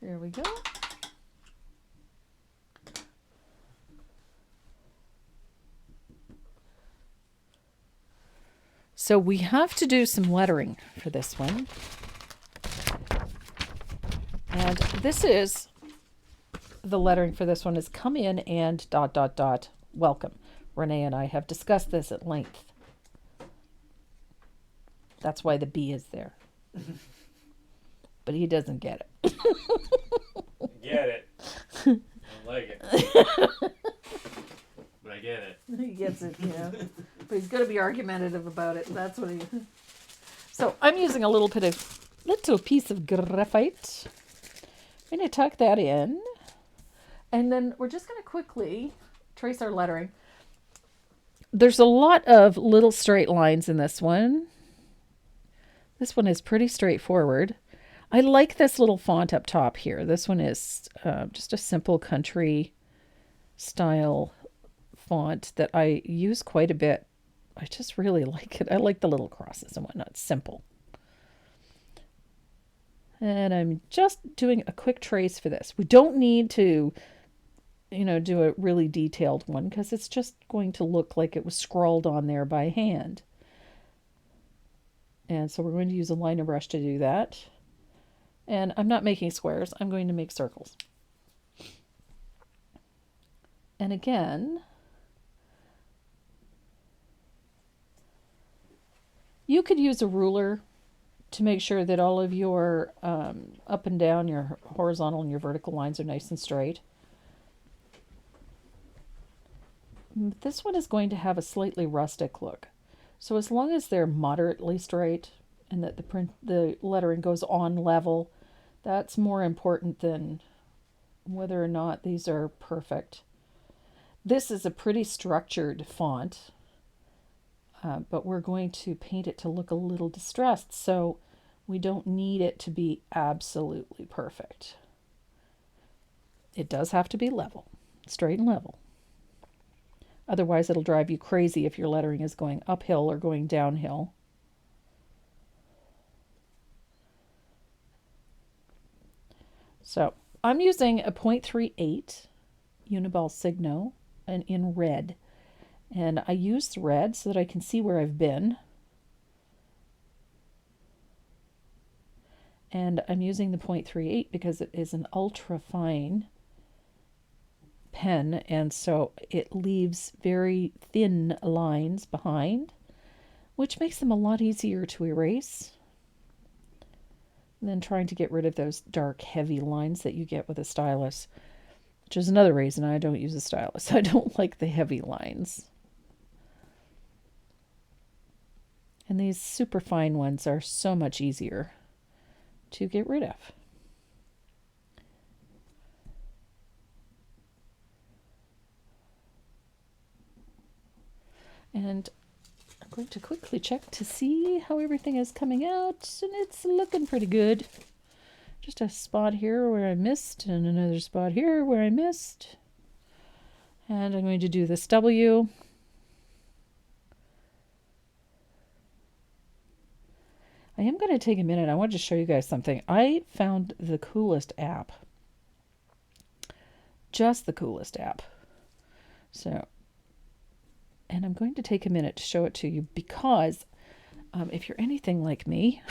There we go. So we have to do some lettering for this one. And this is, the lettering for this one is come in and ... welcome. Renee and I have discussed this at length. That's why the B is there. But he doesn't get it. Get it. I don't like it. But I get it. He gets it, yeah. But he's going to be argumentative about it. That's what he... So I'm using a little piece of graphite. I'm going to tuck that in. And then we're just going to quickly trace our lettering. There's a lot of little straight lines in this one. This one is pretty straightforward. I like this little font up top here. This one is just a simple country style font that I use quite a bit. I just really like it. I like the little crosses and whatnot. It's simple. And I'm just doing a quick trace for this. We don't need to, do a really detailed one because it's just going to look like it was scrawled on there by hand. And so we're going to use a liner brush to do that. And I'm not making squares, I'm going to make circles. And again, you could use a ruler to make sure that all of your up and down, your horizontal and your vertical lines are nice and straight. This one is going to have a slightly rustic look. So as long as they're moderately straight and that the lettering goes on level, that's more important than whether or not these are perfect. This is a pretty structured font, but we're going to paint it to look a little distressed, so we don't need it to be absolutely perfect. It does have to be level, straight and level. Otherwise, it'll drive you crazy if your lettering is going uphill or going downhill. So I'm using a 0.38 Uniball Signo and in red. And I use red so that I can see where I've been. And I'm using the 0.38 because it is an ultra fine pen, and so it leaves very thin lines behind, which makes them a lot easier to erase than trying to get rid of those dark, heavy lines that you get with a stylus, which is another reason I don't use a stylus. I don't like the heavy lines. And these super fine ones are so much easier to get rid of. And I'm going to quickly check to see how everything is coming out, and it's looking pretty good. Just a spot here where I missed, and another spot here where I missed. And I'm going to do this W. I am going to take a minute. I want to show you guys something. I found the coolest app. Just the coolest app. So, and I'm going to take a minute to show it to you because if you're anything like me,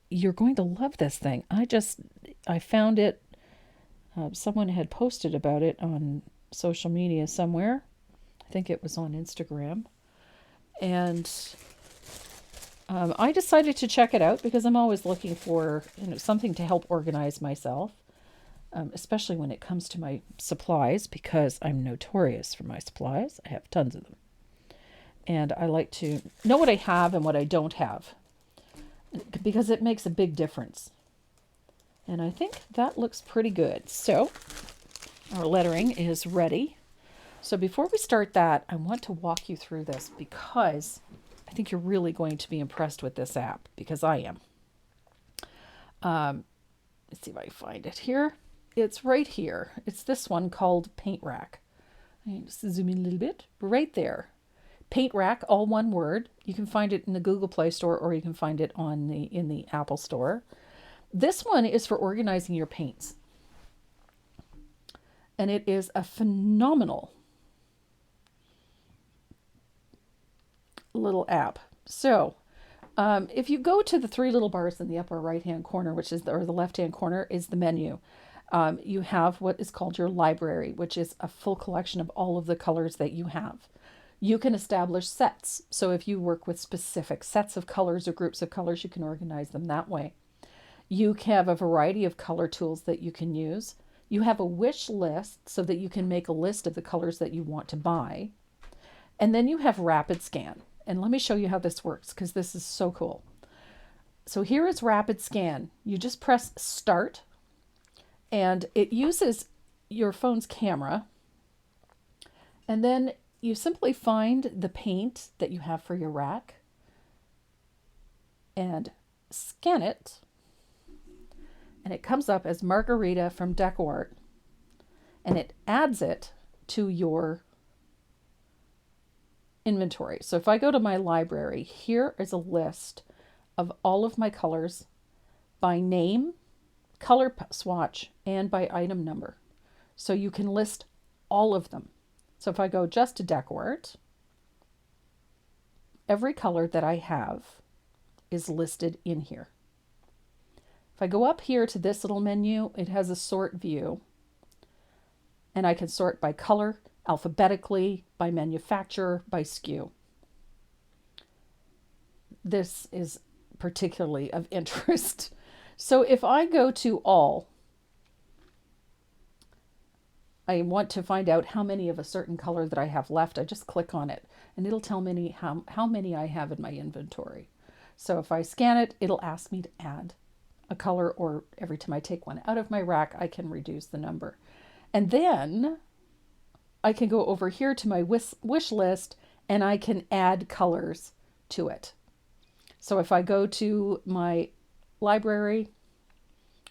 you're going to love this thing. I found it. Someone had posted about it on social media somewhere. I think it was on Instagram. And I decided to check it out because I'm always looking for something to help organize myself, especially when it comes to my supplies, because I'm notorious for my supplies. I have tons of them. And I like to know what I have and what I don't have, because it makes a big difference. And I think that looks pretty good. So our lettering is ready. So before we start that, I want to walk you through this because I think you're really going to be impressed with this app, because I am. Let's see if I can find it here. It's right here. It's this one called Paint Rack. I just zoom in a little bit. Right there. Paint Rack, all one word. You can find it in the Google Play Store, or you can find it in the Apple Store. This one is for organizing your paints. And it is a phenomenal little app. So if you go to the three little bars in the upper right hand corner, or the left hand corner is the menu, you have what is called your library, which is a full collection of all of the colors that you have. You can establish sets. So if you work with specific sets of colors or groups of colors, you can organize them that way. You have a variety of color tools that you can use. You have a wish list so that you can make a list of the colors that you want to buy. And then you have rapid scan. And let me show you how this works, because this is so cool. So here is rapid scan. You just press start, and it uses your phone's camera. And then you simply find the paint that you have for your rack and scan it. And it comes up as Margarita from DecoArt. And it adds it to your inventory. So if I go to my library, here is a list of all of my colors by name, color swatch, and by item number. So you can list all of them. So if I go just to DecoArt, every color that I have is listed in here. If I go up here to this little menu, it has a sort view, and I can sort by color, alphabetically, by manufacturer, by SKU. This is particularly of interest. So if I go to all, I want to find out how many of a certain color that I have left. I just click on it and it'll tell me how many I have in my inventory. So if I scan it, it'll ask me to add a color, or every time I take one out of my rack, I can reduce the number. And then I can go over here to my wish list and I can add colors to it. So if I go to my library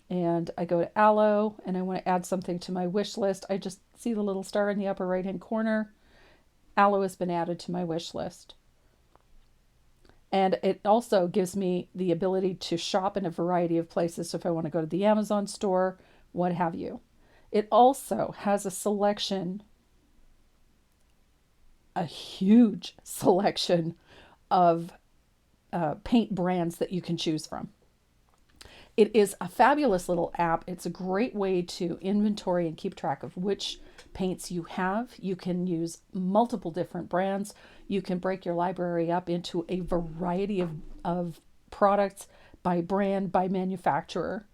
and I go to aloe and I want to add something to my wish list, I just see the little star in the upper right hand corner. Aloe has been added to my wish list. And it also gives me the ability to shop in a variety of places. So if I want to go to the Amazon store, what have you. It also has a selection, a huge selection of paint brands that you can choose from. It is a fabulous little app. It's a great way to inventory and keep track of which paints you have. You can use multiple different brands. You can break your library up into a variety of products by brand, by manufacturer,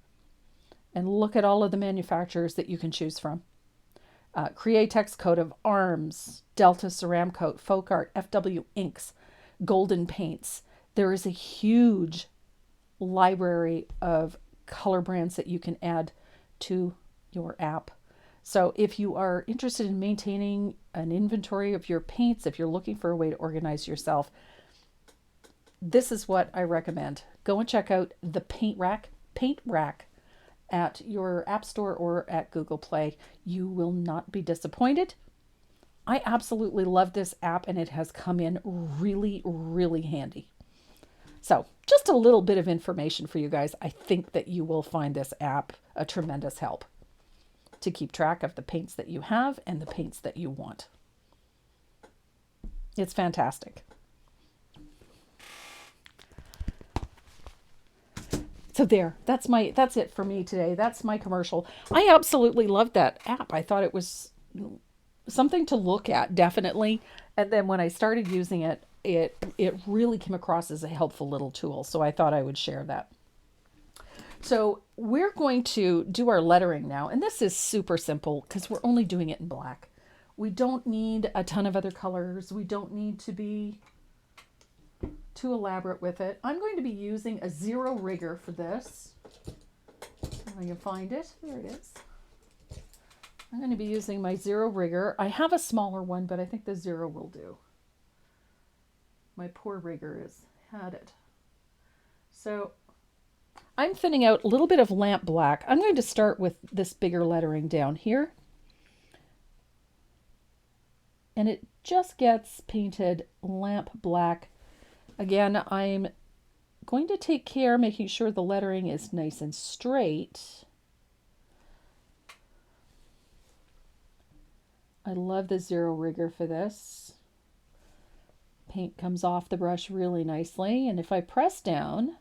and look at all of the manufacturers that you can choose from. Createx Coat of Arms, Delta Ceramcoat, Folk Art, FW Inks, Golden Paints. There is a huge library of color brands that you can add to your app. So if you are interested in maintaining an inventory of your paints, if you're looking for a way to organize yourself, this is what I recommend. Go and check out the Paint Rack at your App Store or at Google Play. You will not be disappointed. I absolutely love this app and it has come in really, really handy. So just a little bit of information for you guys. I think that you will find this app a tremendous help to keep track of the paints that you have and the paints that you want. It's fantastic. So there, that's it for me today. That's my commercial. I absolutely loved that app. I thought it was something to look at, definitely. And then when I started using it, it really came across as a helpful little tool. So I thought I would share that. So we're going to do our lettering now. And this is super simple because we're only doing it in black. We don't need a ton of other colors. We don't need to be too elaborate with it. I'm going to be using a zero rigger for this. If I can find it. There it is. I'm going to be using my zero rigger. I have a smaller one, but I think the zero will do. My poor rigger has had it. So I'm thinning out a little bit of lamp black. I'm going to start with this bigger lettering down here. And it just gets painted lamp black. Again, I'm going to take care making sure the lettering is nice and straight. I love the zero rigger for this. Paint comes off the brush really nicely, and if I press down,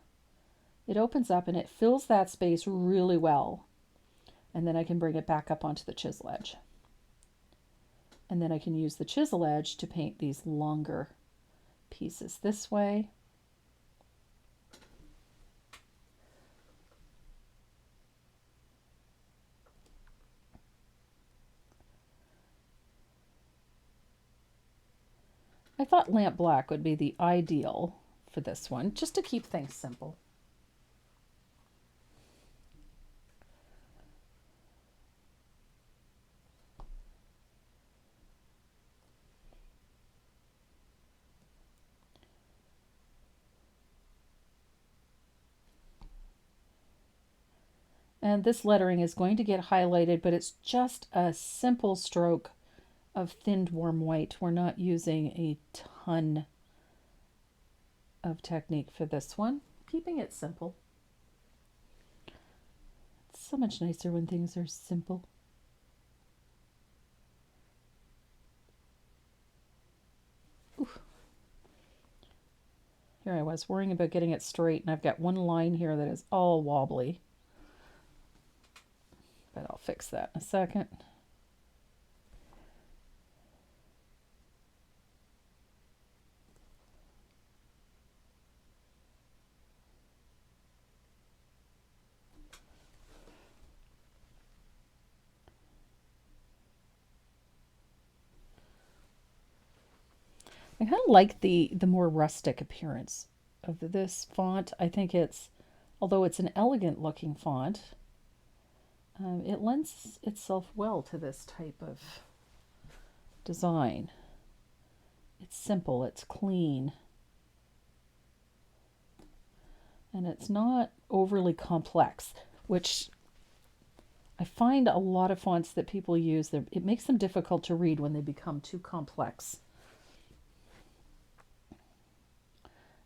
it opens up and it fills that space really well. And then I can bring it back up onto the chisel edge. And then I can use the chisel edge to paint these longer pieces this way. I thought lamp black would be the ideal for this one, just to keep things simple. And this lettering is going to get highlighted, but it's just a simple stroke of thinned warm white. We're not using a ton of technique for this one, keeping it simple. So much nicer when things are simple. Oof. Here I was worrying about getting it straight, and I've got one line here that is all wobbly. But I'll fix that in a second. I kind of like the more rustic appearance of this font. I think it's, although it's an elegant looking font, it lends itself well to this type of design. It's simple, it's clean, and it's not overly complex, which I find a lot of fonts that people use, it makes them difficult to read when they become too complex.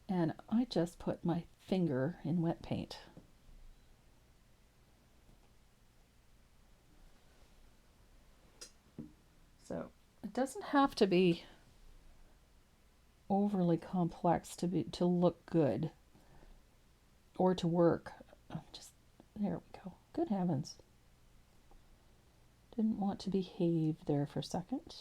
And I just put my finger in wet paint. So it doesn't have to be overly complex to look good or to work. Just there we go. Good heavens. Didn't want to behave there for a second.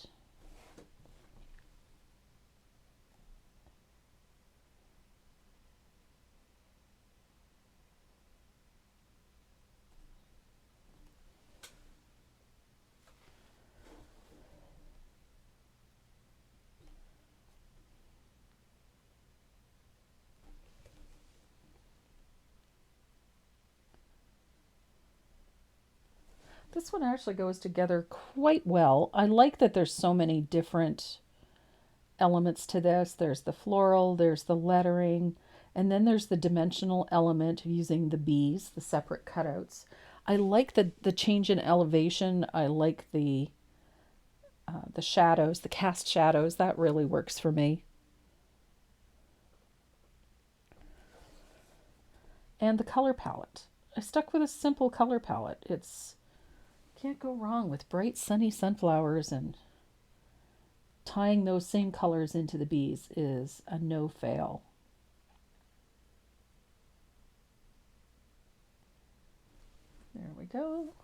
This one actually goes together quite well. I like that there's so many different elements to this. There's the floral, there's the lettering, and then there's the dimensional element using the bees, the separate cutouts. I like the change in elevation. I like the shadows, the cast shadows. That really works for me. And the color palette. I stuck with a simple color palette. It's can't go wrong with bright sunny sunflowers, and tying those same colors into the bees is a no fail. There we go.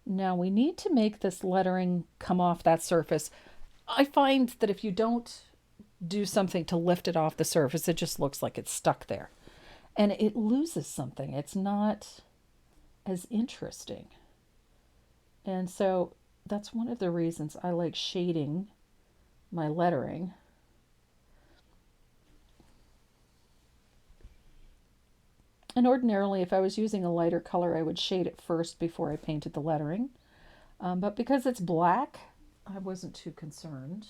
Now we need to make this lettering come off that surface. I find that if you don't do something to lift it off the surface, it just looks like it's stuck there. And it loses something. It's not as interesting. And so that's one of the reasons I like shading my lettering. And ordinarily, if I was using a lighter color, I would shade it first before I painted the lettering. But because it's black, I wasn't too concerned.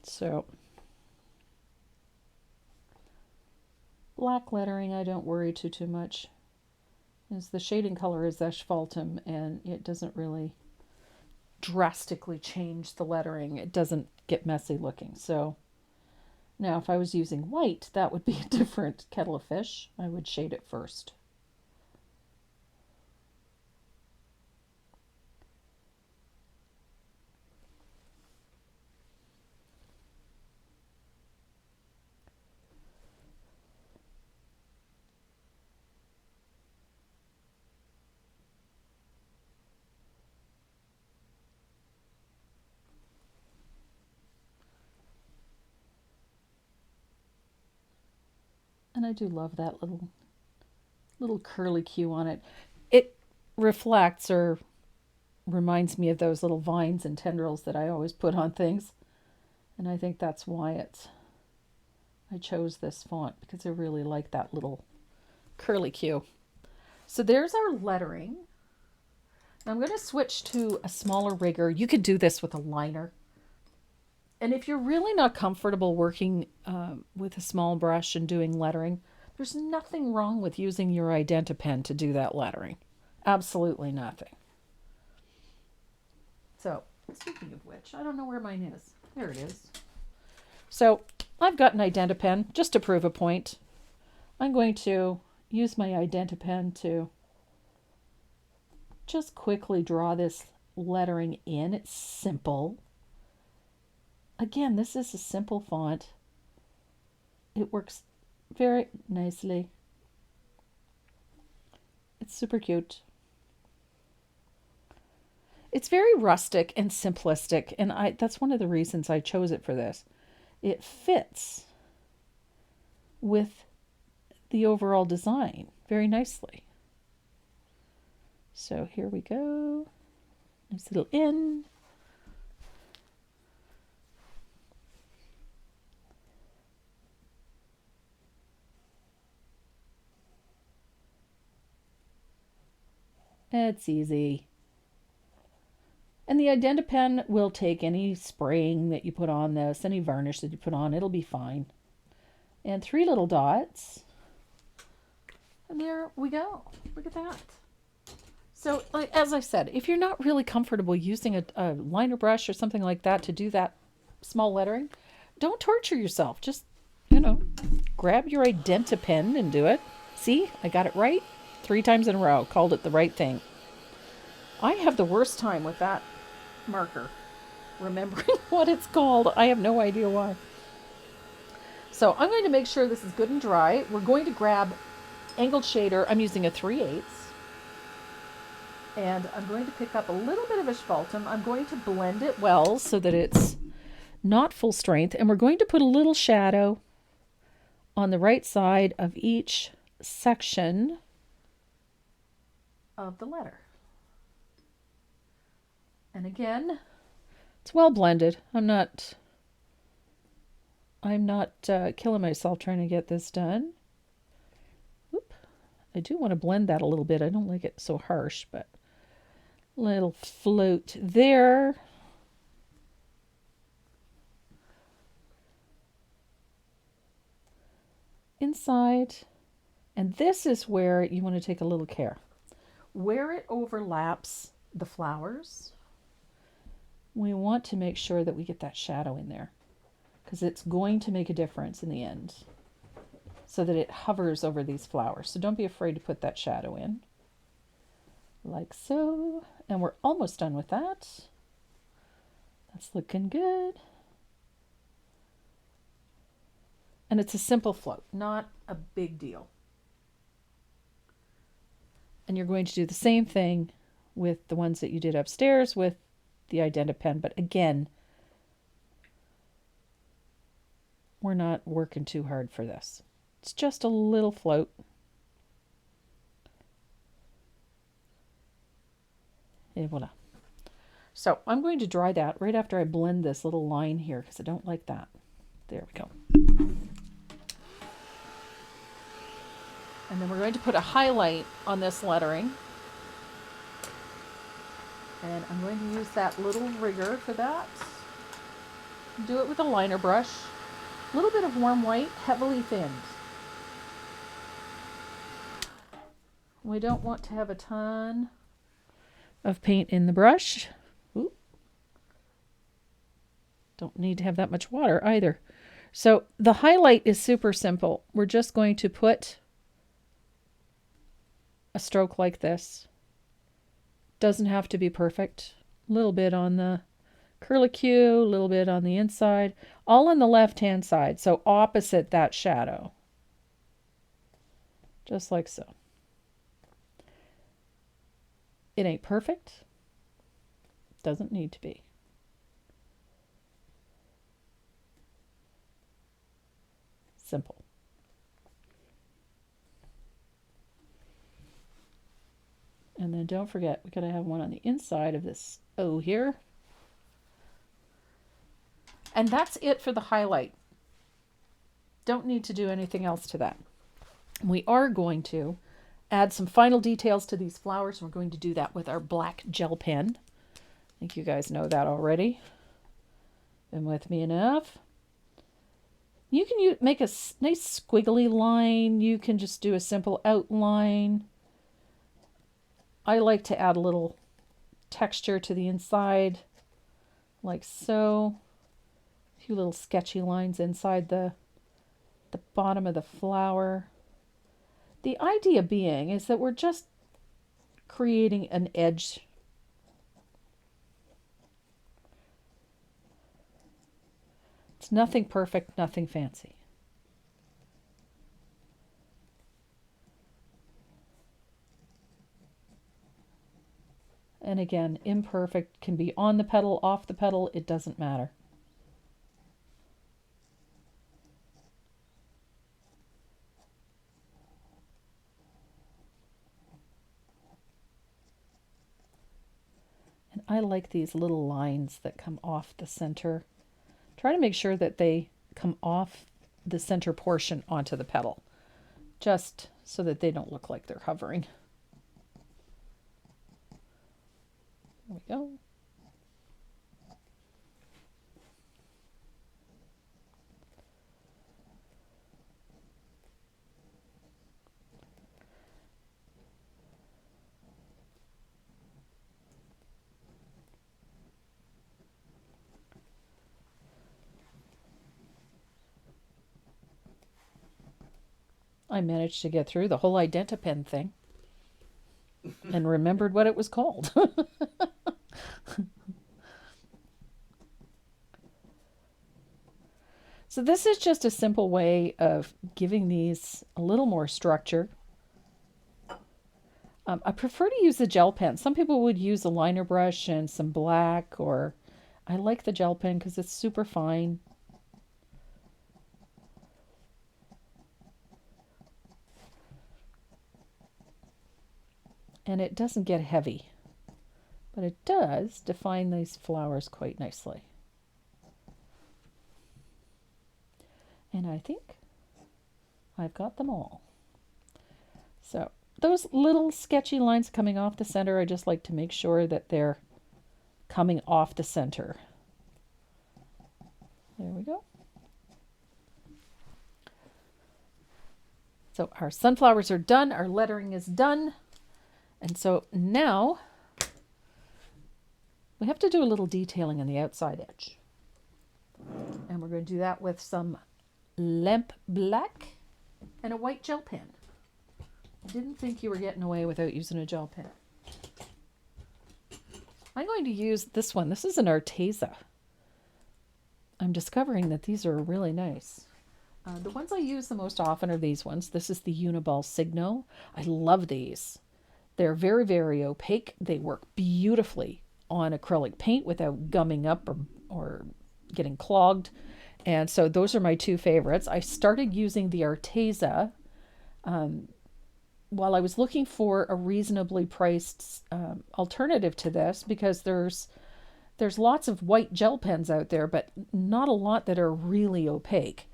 So, black lettering, I don't worry too much. As the shading color is asphaltum, and it doesn't really drastically change the lettering. It doesn't get messy looking. So now if I was using white, that would be a different kettle of fish. I would shade it first. And I do love that little curly Q on it. It reflects or reminds me of those little vines and tendrils that I always put on things. And I think that's why I chose this font, because I really like that little curly Q. So there's our lettering. Now I'm going to switch to a smaller rigger. You could do this with a liner. And if you're really not comfortable working with a small brush and doing lettering, there's nothing wrong with using your Identi-Pen to do that lettering. Absolutely nothing. So, speaking of which, I don't know where mine is. There it is. So, I've got an Identi-Pen just to prove a point. I'm going to use my Identi-Pen to just quickly draw this lettering in. It's simple. Again, this is a simple font. It works very nicely. It's super cute. It's very rustic and simplistic, and that's one of the reasons I chose it for this. It fits with the overall design very nicely. So here we go. Nice little in. It's easy. And the Identi-Pen will take any spraying that you put on this, any varnish that you put on, it'll be fine. And 3 little dots. And there we go. Look at that. So, like, as I said, if you're not really comfortable using a liner brush or something like that to do that small lettering, don't torture yourself. Just, grab your Identi-Pen and do it. See, I got it right 3 times in a row. Called it the right thing. I have the worst time with that marker, remembering what it's called. I have no idea why. So I'm going to make sure this is good and dry. We're going to grab angled shader. I'm using a 3/8. And I'm going to pick up a little bit of asphaltum. I'm going to blend it well so that it's not full strength. And we're going to put a little shadow on the right side of each section of the letter. And again, it's well blended. I'm not killing myself trying to get this done. Oop. I do want to blend that a little bit. I don't like it so harsh, but little float there. Inside. And this is where you want to take a little care. Where it overlaps the flowers, we want to make sure that we get that shadow in there, because it's going to make a difference in the end so that it hovers over these flowers. So don't be afraid to put that shadow in, like so. And we're almost done with that. That's looking good. And it's a simple float, not a big deal. And you're going to do the same thing with the ones that you did upstairs with the Identi-Pen, but again, we're not working too hard for this. It's just a little float. Et voila. So I'm going to dry that right after I blend this little line here, because I don't like that. There we go. And then we're going to put a highlight on this lettering. And I'm going to use that little rigger for that. Do it with a liner brush. A little bit of warm white, heavily thinned. We don't want to have a ton of paint in the brush. Ooh. Don't need to have that much water either. So the highlight is super simple. We're just going to put a stroke like this. Doesn't have to be perfect. A little bit on the curlicue, a little bit on the inside, all on the left-hand side, so opposite that shadow. Just like so. It ain't perfect. Doesn't need to be. Simple. And then don't forget, we gotta have one on the inside of this O here. And that's it for the highlight. Don't need to do anything else to that. We are going to add some final details to these flowers. We're going to do that with our black gel pen. I think you guys know that already. Been with me enough. You can make a nice squiggly line. You can just do a simple outline. I like to add a little texture to the inside, like so. A few little sketchy lines inside the bottom of the flower. The idea being is that we're just creating an edge. It's nothing perfect, nothing fancy. And again, imperfect can be on the petal, off the petal, it doesn't matter. And I like these little lines that come off the center. Try to make sure that they come off the center portion onto the petal, just so that they don't look like they're hovering. There we go. I managed to get through the whole Identapen thing and remembered what it was called. So this is just a simple way of giving these a little more structure. I prefer to use the gel pen. Some people would use a liner brush and some black, or I like the gel pen because it's super fine. And it doesn't get heavy, but it does define these flowers quite nicely. And I think I've got them all. So those little sketchy lines coming off the center, I just like to make sure that they're coming off the center. There we go. So our sunflowers are done, our lettering is done. And so now we have to do a little detailing on the outside edge. And we're going to do that with some lamp black and a white gel pen. I didn't think you were getting away without using a gel pen. I'm going to use this one. This is an Arteza. I'm discovering that these are really nice. The ones I use the most often are these ones. This is the Uniball Signo. I love these. They're very, very opaque. They work beautifully on acrylic paint without gumming up or getting clogged. And so those are my two favorites. I started using the Arteza while I was looking for a reasonably priced alternative to this, because there's lots of white gel pens out there, but not a lot that are really opaque.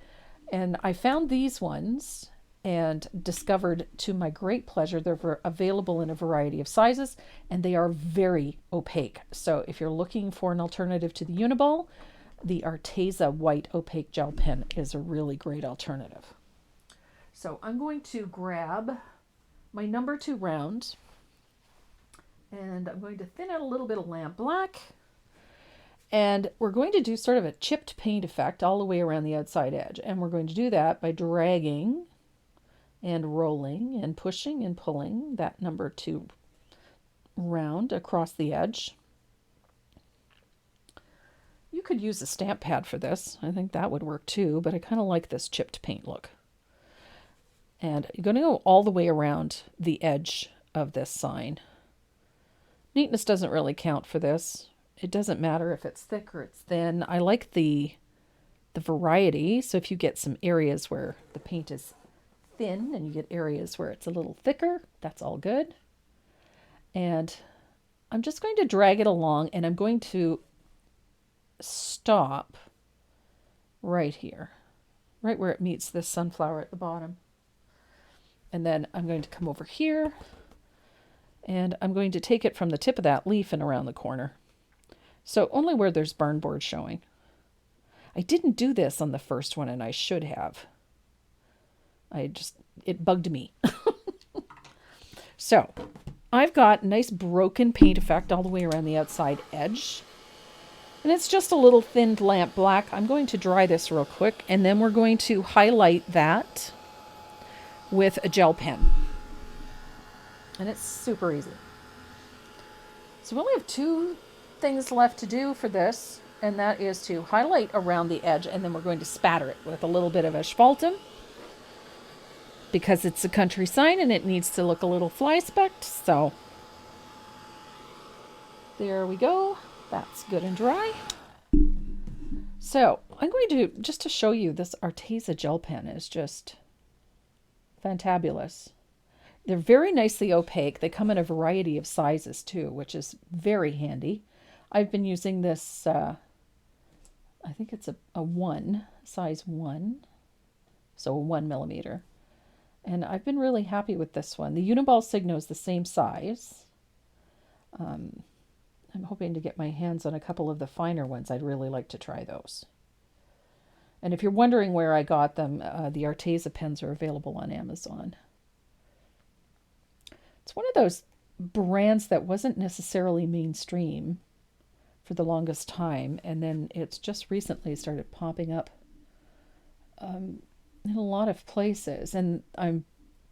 And I found these ones and discovered, to my great pleasure, they're available in a variety of sizes, and they are very opaque. So if you're looking for an alternative to the Uniball, the Arteza white opaque gel pen is a really great alternative. So I'm going to grab my number 2 round, and I'm going to thin out a little bit of lamp black, and we're going to do sort of a chipped paint effect all the way around the outside edge. And we're going to do that by dragging and rolling and pushing and pulling that number 2 round across the edge. You could use a stamp pad for this. I think that would work too, but I kind of like this chipped paint look. And you're going to go all the way around the edge of this sign. Neatness doesn't really count for this. It doesn't matter if it's thick or it's thin. I like the variety. So if you get some areas where the paint is thin and you get areas where it's a little thicker, that's all good. And I'm just going to drag it along, and I'm going to stop right here, right where it meets this sunflower at the bottom. And then I'm going to come over here, and I'm going to take it from the tip of that leaf and around the corner. So only where there's barn board showing. I didn't do this on the first one, and I should have. It bugged me. So I've got a nice broken paint effect all the way around the outside edge. And it's just a little thinned lamp black. I'm going to dry this real quick, and then we're going to highlight that with a gel pen. And it's super easy. So we only have 2 things left to do for this, and that is to highlight around the edge, and then we're going to spatter it with a little bit of asphaltum because it's a country sign and it needs to look a little fly-specked. So there we go. That's good and dry. So I'm going to, just to show you, this Arteza gel pen is just fantabulous. They're very nicely opaque. They come in a variety of sizes too, which is very handy. I've been using this, I think it's a 1, size 1, so 1 millimeter. And I've been really happy with this one. The Uniball Signo is the same size. I'm hoping to get my hands on a couple of the finer ones. I'd really like to try those. And if you're wondering where I got them, the Arteza pens are available on Amazon. It's one of those brands that wasn't necessarily mainstream for the longest time, and then it's just recently started popping up in a lot of places. And I've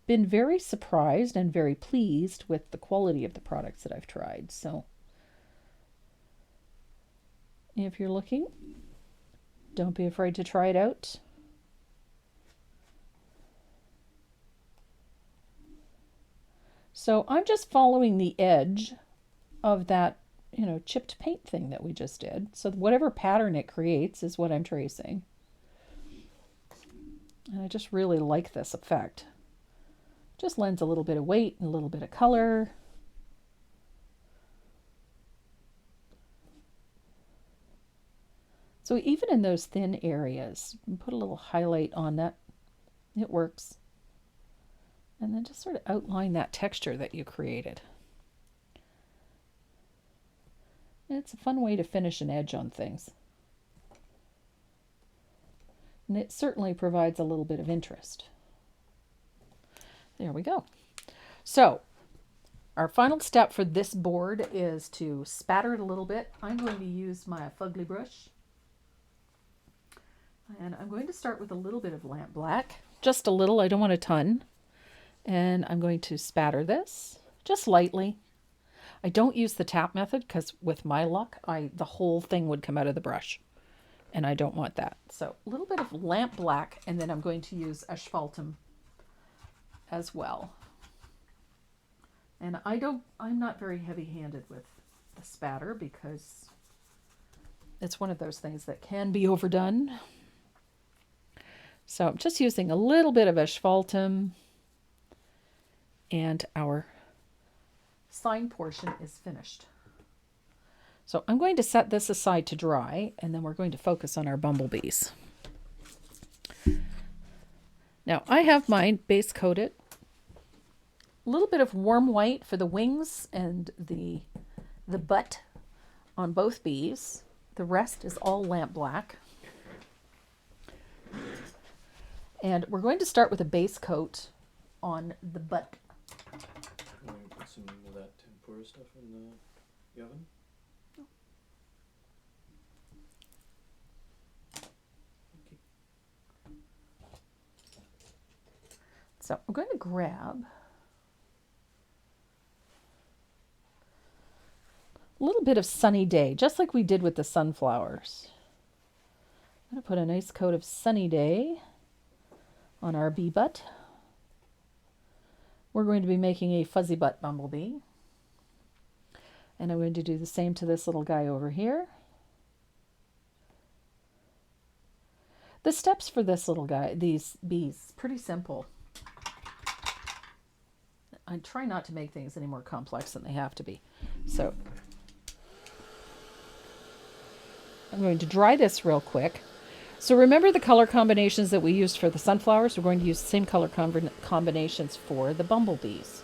been very surprised and very pleased with the quality of the products that I've tried. So if you're looking, don't be afraid to try it out. So I'm just following the edge of that, chipped paint thing that we just did. So whatever pattern it creates is what I'm tracing. And I just really like this effect. Just lends a little bit of weight and a little bit of color. So even in those thin areas, put a little highlight on that. It works. And then just sort of outline that texture that you created. And it's a fun way to finish an edge on things. And it certainly provides a little bit of interest. There we go. So our final step for this board is to spatter it a little bit. I'm going to use my fugly brush. And I'm going to start with a little bit of lamp black. Just a little, I don't want a ton. And I'm going to spatter this just lightly. I don't use the tap method because with my luck, the whole thing would come out of the brush. And I don't want that. So a little bit of lamp black, and then I'm going to use asphaltum as well. And I'm not very heavy-handed with the spatter because it's one of those things that can be overdone. So I'm just using a little bit of asphaltum, and our sign portion is finished. So I'm going to set this aside to dry, and then we're going to focus on our bumblebees. Now I have mine base coated. A little bit of warm white for the wings and the butt on both bees. The rest is all lamp black. And we're going to start with a base coat on the butt. I'm going to put some of that tempura stuff in the oven. So I'm going to grab a little bit of Sunny Day, just like we did with the sunflowers. I'm going to put a nice coat of Sunny Day on our bee butt. We're going to be making a fuzzy butt bumblebee. And I'm going to do the same to this little guy over here. The steps for this little guy, these bees, pretty simple. I try not to make things any more complex than they have to be. So I'm going to dry this real quick. So remember the color combinations that we used for the sunflowers? We're going to use the same color combinations for the bumblebees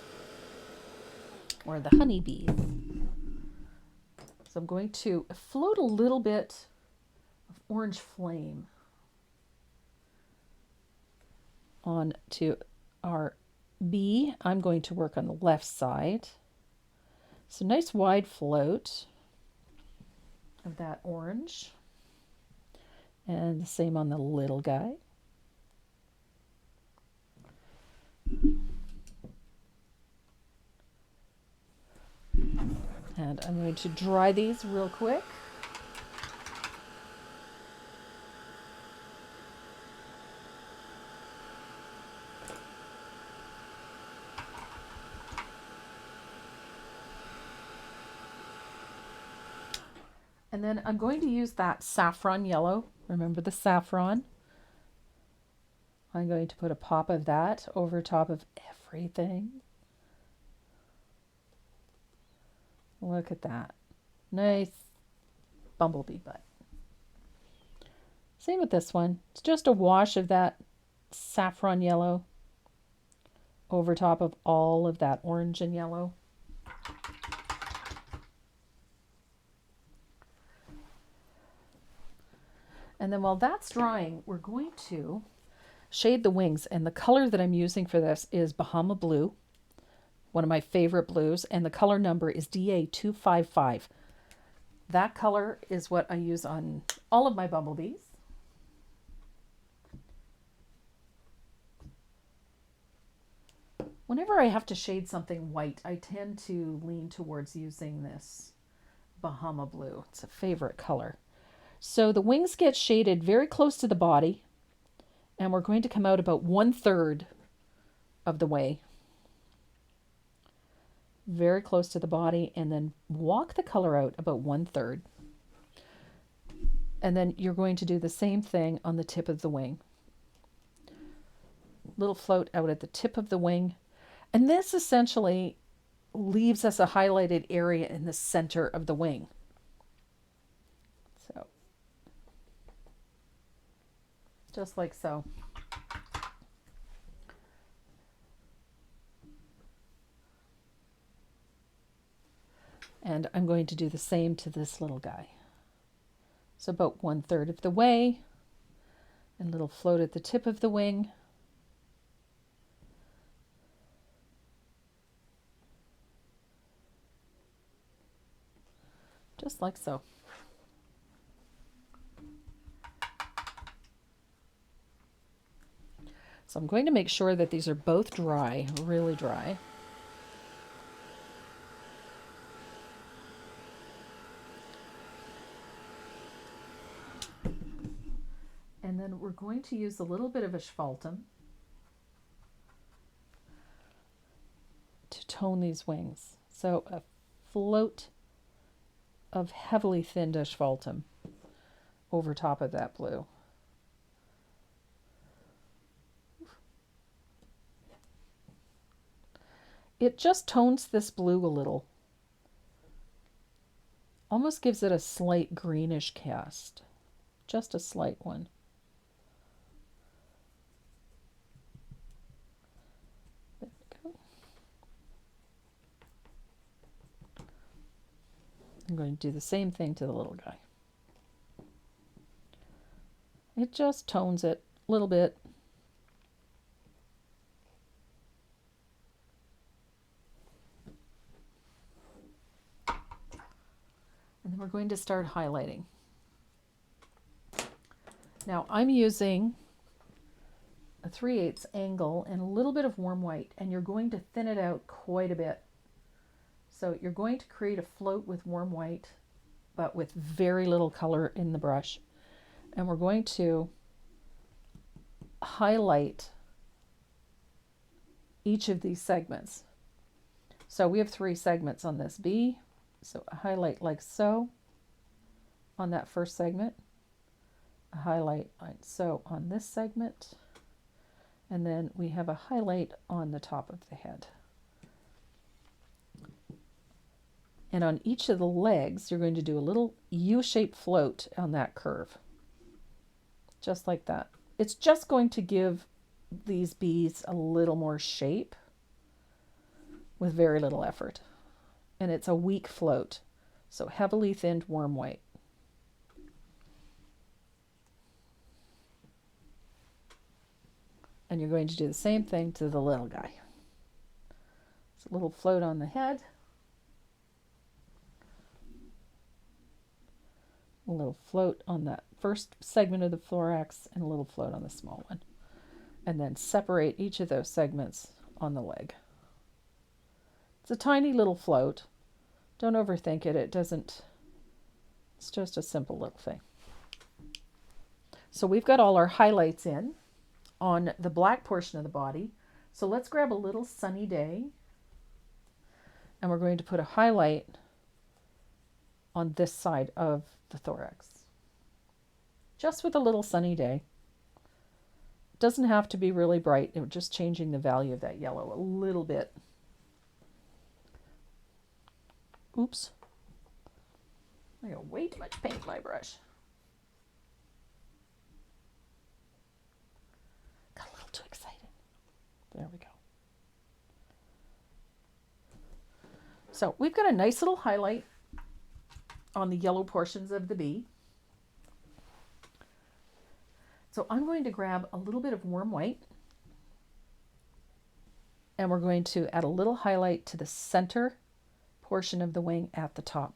or the honeybees. So I'm going to float a little bit of orange flame on to our bee. I'm going to work on the left side. So nice wide float of that orange. And the same on the little guy. And I'm going to dry these real quick. And then I'm going to use that saffron yellow. Remember the saffron? I'm going to put a pop of that over top of everything. Look at that. Nice bumblebee butt. Same with this one. It's just a wash of that saffron yellow over top of all of that orange and yellow. And then while that's drying, we're going to shade the wings. And the color that I'm using for this is Bahama Blue, one of my favorite blues. And the color number is DA255. That color is what I use on all of my bumblebees. Whenever I have to shade something white, I tend to lean towards using this Bahama Blue. It's a favorite color. So the wings get shaded very close to the body, and we're going to come out about 1/3 of the way. Very close to the body, and then walk the color out about 1/3. And then you're going to do the same thing on the tip of the wing. Little float out at the tip of the wing. And this essentially leaves us a highlighted area in the center of the wing. So, just like so. And I'm going to do the same to this little guy. So about 1/3 of the way, and a little float at the tip of the wing. Just like so. So I'm going to make sure that these are both dry, really dry. And then we're going to use a little bit of asphaltum to tone these wings. So a float of heavily thinned asphaltum over top of that blue. It just tones this blue a little. Almost gives it a slight greenish cast. Just a slight one. There we go. I'm going to do the same thing to the little guy. It just tones it a little bit. And then we're going to start highlighting. Now I'm using a 3/8 angle and a little bit of warm white, and you're going to thin it out quite a bit. So you're going to create a float with warm white, but with very little color in the brush. And we're going to highlight each of these segments. So we have 3 segments on this bee. So a highlight like so on that first segment, a highlight like so on this segment, and then we have a highlight on the top of the head. And on each of the legs, you're going to do a little U-shaped float on that curve, just like that. It's just going to give these bees a little more shape with very little effort. And it's a weak float, so heavily thinned warm white. And you're going to do the same thing to the little guy. It's a little float on the head. A little float on that first segment of the thorax and a little float on the small one. And then separate each of those segments on the leg. It's a tiny little float. Don't overthink it. It's just a simple little thing. So we've got all our highlights in on the black portion of the body. So let's grab a little sunny day. And we're going to put a highlight on this side of the thorax. Just with a little sunny day. It doesn't have to be really bright. We're just changing the value of that yellow a little bit. Oops. I got way too much paint in my brush. Got a little too excited. There we go. So we've got a nice little highlight on the yellow portions of the bee. So I'm going to grab a little bit of warm white and we're going to add a little highlight to the center portion of the wing at the top.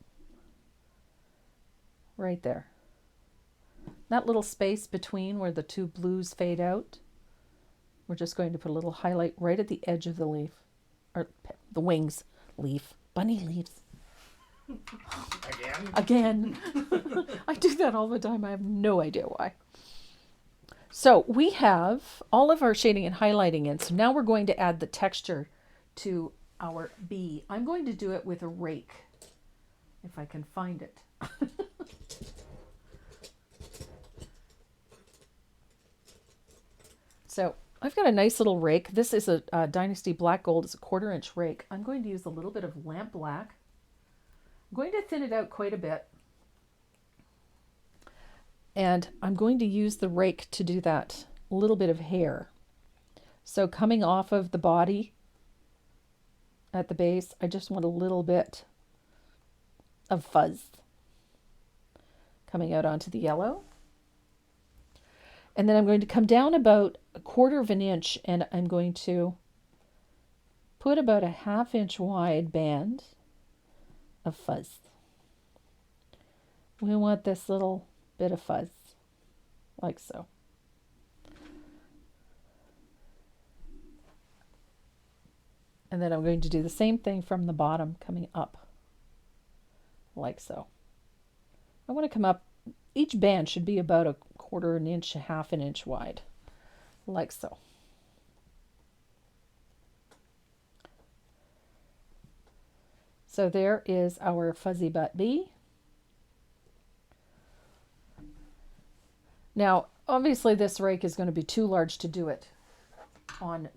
Right there. That little space between where the two blues fade out, we're just going to put a little highlight right at the edge of the leaf, or the wings, leaf, bunny leaves. Again. I do that all the time. I have no idea why. So we have all of our shading and highlighting in. So now we're going to add the texture to our bee. I'm going to do it with a rake, if I can find it. So I've got a nice little rake. This is a Dynasty Black Gold. It's a 1/4 inch rake. I'm going to use a little bit of lamp black. I'm going to thin it out quite a bit. And I'm going to use the rake to do that little bit of hair. So coming off of the body at the base, I just want a little bit of fuzz coming out onto the yellow. And then I'm going to come down about 1/4 of an inch and I'm going to put about a 1/2 inch wide band of fuzz. We want this little bit of fuzz, like so. And then I'm going to do the same thing from the bottom coming up, like so. I want to come up, each band should be about a 1/4 an inch, 1/2 an inch wide, like so. So there is our fuzzy butt bee. Now, obviously this rake is going to be too large to do it on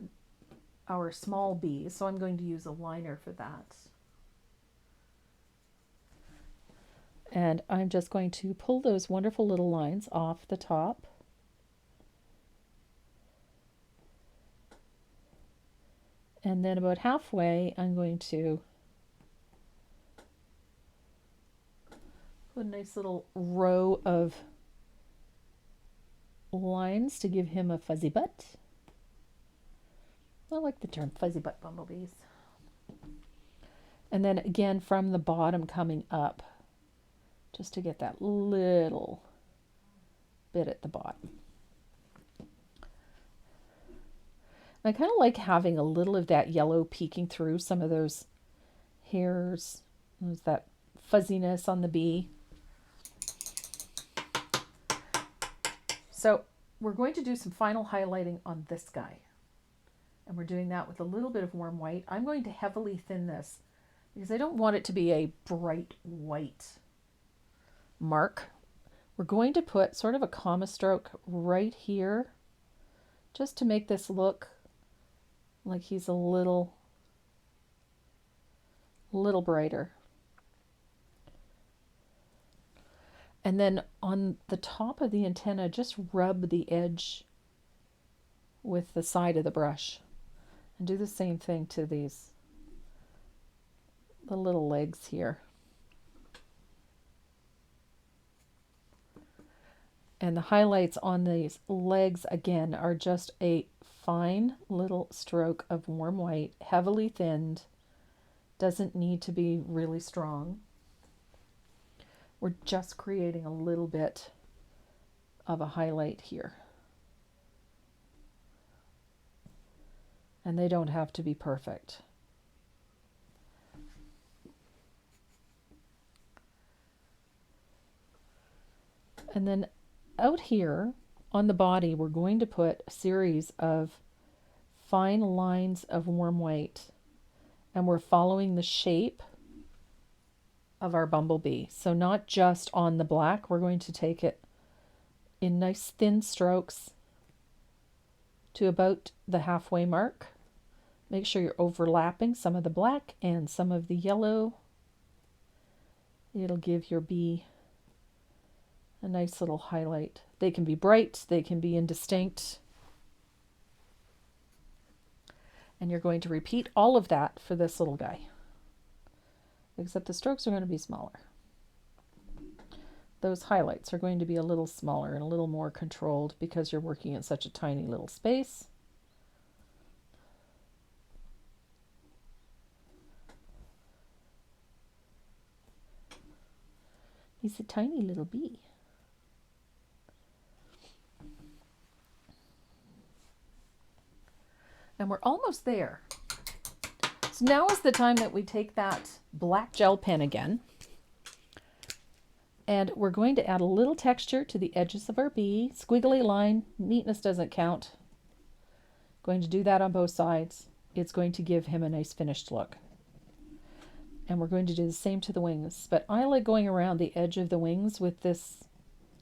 our small bee, so I'm going to use a liner for that. And I'm just going to pull those wonderful little lines off the top. And then about halfway, I'm going to put a nice little row of lines to give him a fuzzy butt. I like the term fuzzy butt bumblebees. And then again from the bottom coming up, just to get that little bit at the bottom. I kind of like having a little of that yellow peeking through some of those hairs. There's that fuzziness on the bee. So we're going to do some final highlighting on this guy. And we're doing that with a little bit of warm white. I'm going to heavily thin this because I don't want it to be a bright white mark. We're going to put sort of a comma stroke right here just to make this look like he's a little brighter. And then on the top of the antenna, just rub the edge with the side of the brush. And do the same thing to the little legs here. And the highlights on these legs, again, are just a fine little stroke of warm white, heavily thinned, doesn't need to be really strong. We're just creating a little bit of a highlight here. And they don't have to be perfect. And then out here on the body, we're going to put a series of fine lines of warm white. And we're following the shape of our bumblebee. So not just on the black, we're going to take it in nice thin strokes to about the halfway mark. Make sure you're overlapping some of the black and some of the yellow. It'll give your bee a nice little highlight. They can be bright, they can be indistinct. And you're going to repeat all of that for this little guy, except the strokes are going to be smaller. Those highlights are going to be a little smaller and a little more controlled because you're working in such a tiny little space. He's a tiny little bee. And we're almost there. So now is the time that we take that black gel pen again. And we're going to add a little texture to the edges of our bee. Squiggly line, neatness doesn't count. Going to do that on both sides. It's going to give him a nice finished look. And we're going to do the same to the wings. But I like going around the edge of the wings with this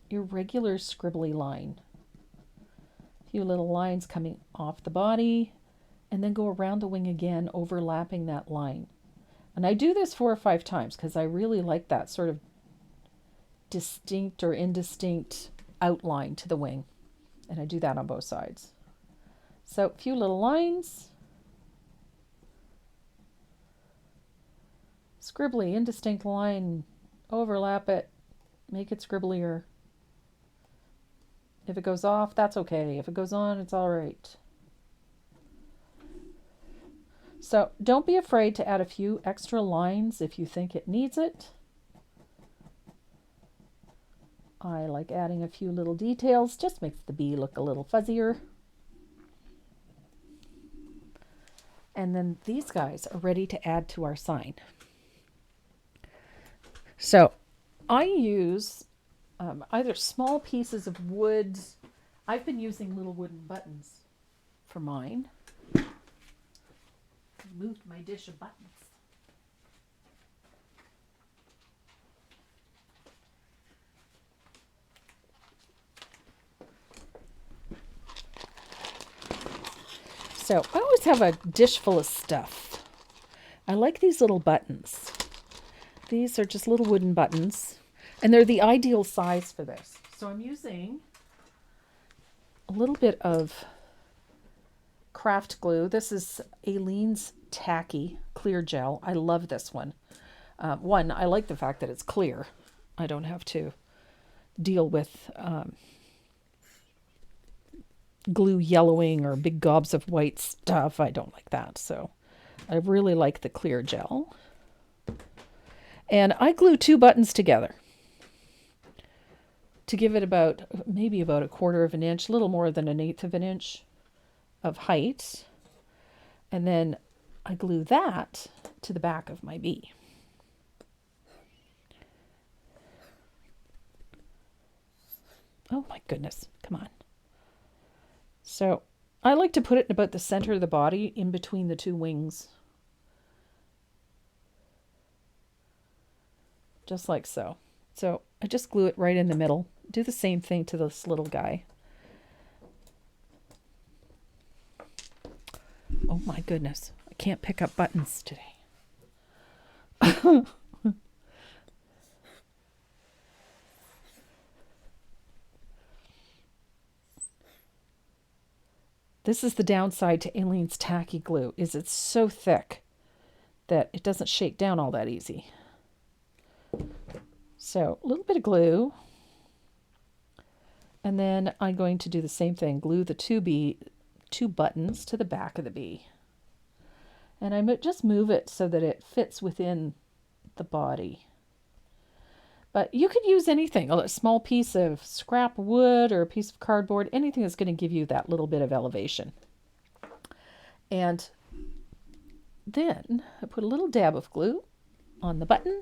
irregular scribbly line. A few little lines coming off the body. And then go around the wing again, overlapping that line. And I do this 4 or 5 times because I really like that sort of distinct or indistinct outline to the wing. And I do that on both sides. So a few little lines. Scribbly, indistinct line. Overlap it. Make it scribblier. If it goes off, that's okay. If it goes on, it's all right. So don't be afraid to add a few extra lines if you think it needs it. I like adding a few little details, just makes the bee look a little fuzzier. And then these guys are ready to add to our sign. So I use either small pieces of wood. I've been using little wooden buttons for mine. Moved my dish of buttons. So I always have a dish full of stuff. I like these little buttons. These are just little wooden buttons, and they're the ideal size for this. So I'm using a little bit of craft glue. This is Aleene's Tacky Clear Gel. I love this one. One, I like the fact that it's clear. I don't have to deal with glue yellowing or big gobs of white stuff. I don't like that. So I really like the clear gel. And I glue 2 buttons together to give it maybe about 1/4 of an inch, a little more than 1/8 of an inch of height. And then I glue that to the back of my bee. Oh my goodness, come on. So I like to put it in about the center of the body, in between the 2 wings. Just like so. So I just glue it right in the middle. Do the same thing to this little guy. Oh my goodness, I can't pick up buttons today. This is the downside to Aleene's Tacky Glue, is it's so thick that it doesn't shake down all that easy. So a little bit of glue. And then I'm going to do the same thing. Glue the 2 buttons to the back of the bee. And I just move it so that it fits within the body. But you could use anything, a small piece of scrap wood or a piece of cardboard, anything that's going to give you that little bit of elevation. And then I put a little dab of glue on the button,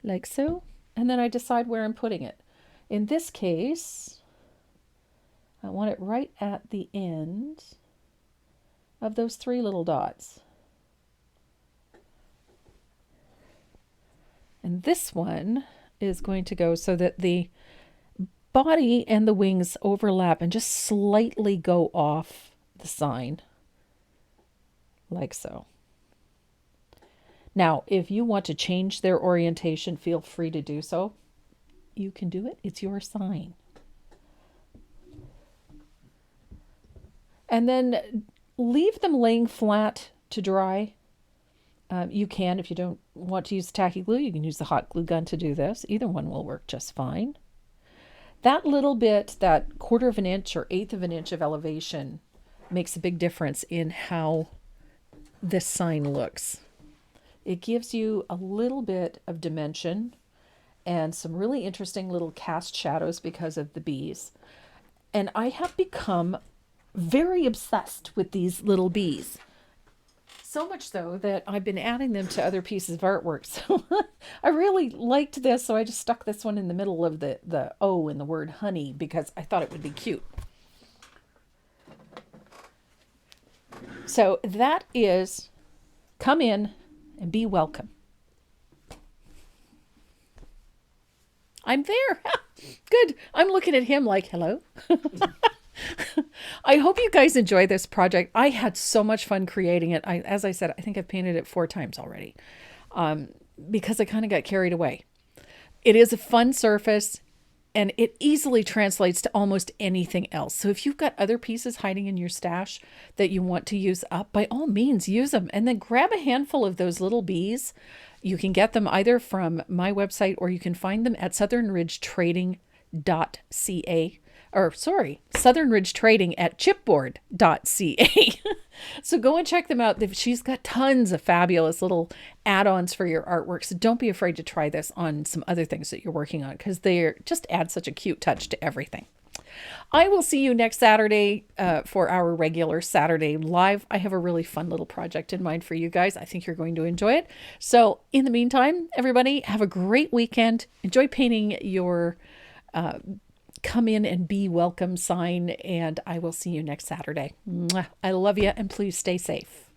like so, and then I decide where I'm putting it. In this case, I want it right at the end of those 3 little dots. And this one is going to go so that the body and the wings overlap and just slightly go off the sign, like so. Now, if you want to change their orientation, feel free to do so. You can do it. It's your sign. And then leave them laying flat to dry. You can, if you don't want to use tacky glue, you can use the hot glue gun to do this. Either one will work just fine. That little bit, that 1/4 of an inch or 1/8 of an inch of elevation makes a big difference in how this sign looks. It gives you a little bit of dimension and some really interesting little cast shadows because of the bees. And I have become very obsessed with these little bees. So much so that I've been adding them to other pieces of artwork. So I really liked this, so I just stuck this one in the middle of the O in the word honey because I thought it would be cute. So that is come in and be welcome. I'm there. Good. I'm looking at him like, hello. I hope you guys enjoy this project. I had so much fun creating it. As I said, I think I've painted it 4 times already because I kind of got carried away. It is a fun surface and it easily translates to almost anything else. So if you've got other pieces hiding in your stash that you want to use up, by all means, use them. And then grab a handful of those little bees. You can get them either from my website or you can find them at southernridgetrading.ca. Southern Ridge Trading at chipboard.ca. So go and check them out. She's got tons of fabulous little add-ons for your artwork. So don't be afraid to try this on some other things that you're working on because they just add such a cute touch to everything. I will see you next Saturday for our regular Saturday live. I have a really fun little project in mind for you guys. I think you're going to enjoy it. So in the meantime, everybody, have a great weekend. Enjoy painting your come in and be welcome sign, and I will see you next Saturday. Mwah. I love you, and please stay safe.